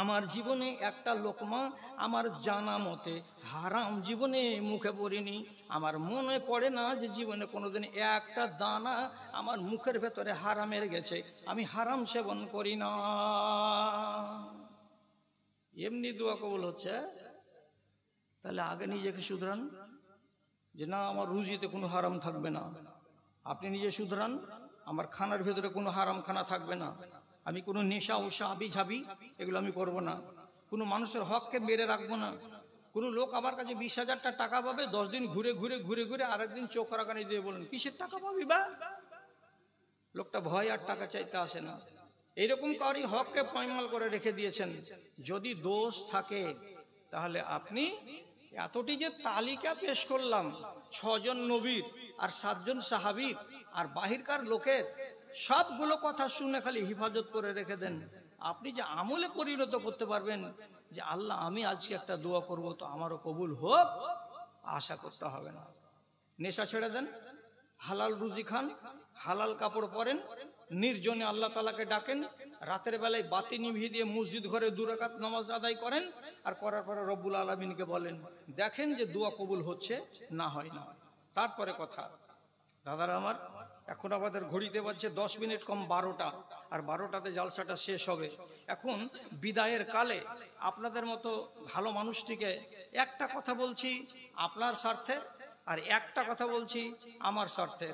আমার জীবনে একটা লোকমা আমার জানা মতে হারাম জীবনে মুখে পড়িনি। আমার মনে পড়ে না যে জীবনে কোনোদিন একটা দানা আমার মুখের ভেতরে হারামের গেছে, আমি হারাম সেবন করি না। এমনি দোয়া কবুল হচ্ছে? তাহলে আগে নিজেকে শুধরান, যে না আমার রুজিতে কোনো হারাম থাকবে না। আপনি নিজে শুধরান, আমার খানার ভেতরে কোনো হারাম খানা থাকবে না, আমি কোনো নেশা ওষা আবি ঝাবি এগুলো আমি করব না, কোনো মানুষের হককে মেরে রাখবো না। কোনো লোক আমার কাছে 20,000 টাকা পাবে, 10 দিন ঘুরে ঘুরে ঘুরে ঘুরে আরেকদিন চোখ রাগানি দিয়ে বলেন কিসের টাকা পাবি বা? লোকটা ভয় আর টাকা চাইতে আসে না। এইরকম কারি হককে পাইমাল করে রেখে দিয়েছেন। যদি দোষ থাকে তাহলে আপনি এতটি যে তালিকা পেশ করলাম, 6 জন নবীর আর 7 জন সাহাবীর আর বাহিরকার লোকের, সবগুলো কথা শুনে খালি হিফাজত করে রেখে দেন। আপনি যে আমলে পরিণত করতে পারবেন যে আল্লাহ আমি আজকে একটা দোয়া করব তো আমারও কবুল হোক, আশা করতে হবে না। নেশা ছেড়ে দেন, হালাল রুজি খান, হালাল কাপড় পরেন, নির্জনে আল্লাহ তাআলাকে ডাকেন, রাতের বেলায় বাতি নিভিয়ে দিয়ে মসজিদ ঘরে 2 রাকাত নামাজ আদায় করেন, আর করার পরে রব্বুল আলামিনকে বলেন, দেখেন যে দোয়া কবুল হচ্ছে না হয় না। তারপরে কথা, দাদারা আমার, এখন আমাদের ঘড়িতে বাজছে 10 মিনিট কম 12টা, আর 12টাতে জালসাটা শেষ হবে। এখন বিদায়ের কালে আপনাদের মতো ভালো মানুষটিকে একটা কথা বলছি আপনার স্বার্থে, আর একটা কথা বলছি আমার স্বার্থে।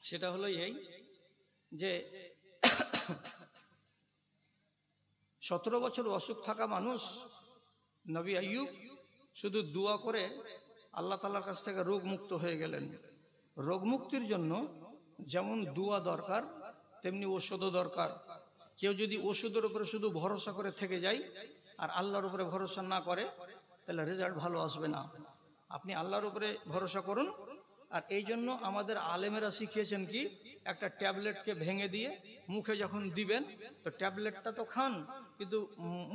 সেটা হলো এই যে 17 বছর অসুখ থাকা মানুষ নবী আইয়ুব শুধু দোয়া করে আল্লাহ তাআলার কাছ থেকে রোগ মুক্ত হয়ে গেলেন। রোগ মুক্তির জন্য যেমন দোয়া দরকার তেমনি ওষুধও দরকার। কেউ যদি ওষুধের উপরে শুধু ভরসা করে থেকে যায় আর আল্লাহর উপরে ভরসা না করে তাহলে রেজাল্ট ভালো আসবে না। আপনি আল্লাহর উপরে ভরসা করুন। আর এই জন্য আমাদের আলেমেরা শিখিয়েছেন কি, একটা ট্যাবলেটকে ভেঙে দিয়ে মুখে যখন দিবেন তো ট্যাবলেটটা তো খান, কিন্তু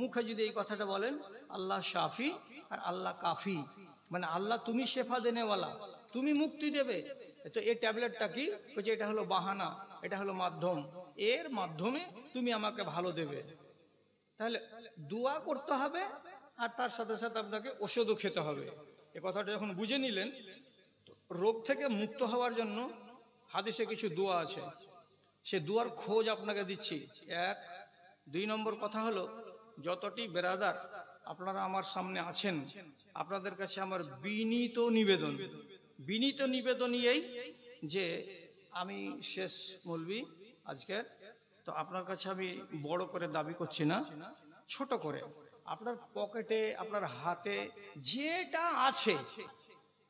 মুখে যদি এই কথাটা বলেন আল্লাহ শাফি আর আল্লাহ কাফি, মানে আল্লাহ তুমি শেফা দেনেওয়ালা, তুমি মুক্তি দেবে। তো এই ট্যাবলেটটা কি, এটা হলো বাহানা, এটা হলো মাধ্যম, এর মাধ্যমে তুমি আমাকে ভালো দেবে। তাহলে দোয়া করতে হবে আর তার সাথে সাথে আপনাকে ওষুধও খেতে হবে। এ কথাটা যখন বুঝে নিলেন, রোগ থেকে মুক্ত হওয়ার জন্য হাদিসে কিছু দোয়া আছে, সে দোয়ার খোঁজ আপনাকে দিচ্ছি। 1, 2 নম্বর কথা হলো, যতটি বেরাদার আপনারা আমার সামনে আছেন আপনাদের কাছে আমার বিনীত নিবেদন এই যে আমি শেষ মৌলবি আজকের, তো আপনার কাছে আমি বড় করে দাবি করছি না, ছোট করে আপনার পকেটে আপনার হাতে যেটা আছে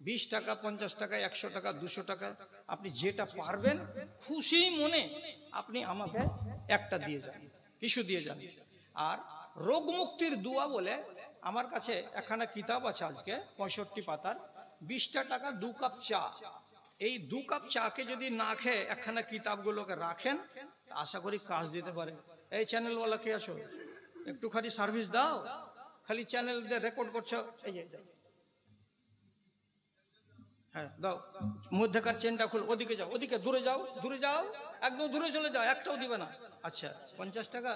20 টাকা 50 টাকা 100 টাকা 200 টাকা আপনি যেটা পারবেন খুশি মনে আপনি আমাকে একটা দিয়ে যান, কিছু দিয়ে যান। আর রোগ মুক্তির দোয়া বলে আমার কাছে একখানা কিতাব আছে আজকে 65 পাতার, 20 টাকা 2 কাপ চা। এই 2 কাপ চাকে যদি না খেয়ে একখানা কিতাবগুলোকে রাখেন তা আশা করি কাজ দিতে পারে। এই চ্যানেলওয়ালা কে আছো, একটুখানি সার্ভিস দাও, খালি চ্যানেল দিয়ে রেকর্ড করছো, এই যে হ্যাঁ দাও, মধ্যেকার চেনটা খুল, ওদিকে যাও, ওদিকে দূরে যাও, দূরে যাও, একদম দূরে চলে যাও, একটাও দিবে না। আচ্ছা 50 টাকা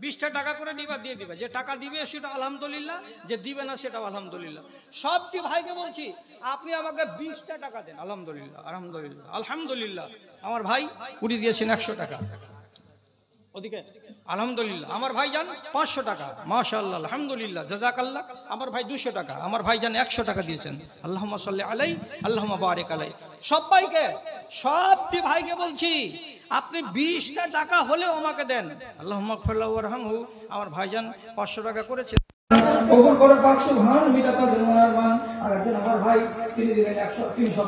20টা টাকা করে নিবা, দিয়ে দিবে। যে টাকা দিবে সেটা আলহামদুলিল্লাহ, যে দিবে না সেটাও আলহামদুলিল্লাহ। সবটি ভাইকে বলছি আপনি আমাকে 20টা টাকা দেন, আলহামদুলিল্লাহ আলহামদুলিল্লাহ আলহামদুলিল্লাহ। আমার ভাই উনি দিয়েছেন 100 টাকা, ওদিকে আলহামদুলিল্লাহ। আমার ভাই যান 500 টাকা, মাশাআল্লাহ আলহামদুলিল্লাহ জাযাকাল্লাহ। আমার ভাই 200 টাকা, আমার ভাই যান 100 টাকা দিয়েছেন, আল্লাহুম্মা সাল্লি আলাই আল্লাহুম্মা বারিক আলাই। সবাইকে সবটি ভাইকে বলছি আপনি 20টা টাকা হলেও আমাকে দেন, আল্লাহুম্মা গফিরলাহু ওয়ারহামহু। আমার ভাইজান 500 টাকা করেছে, কবুল করে পাক সুবহান মিটা তাদের মনার মান। আর একজন আমার ভাই তিনি দিলেন 100 300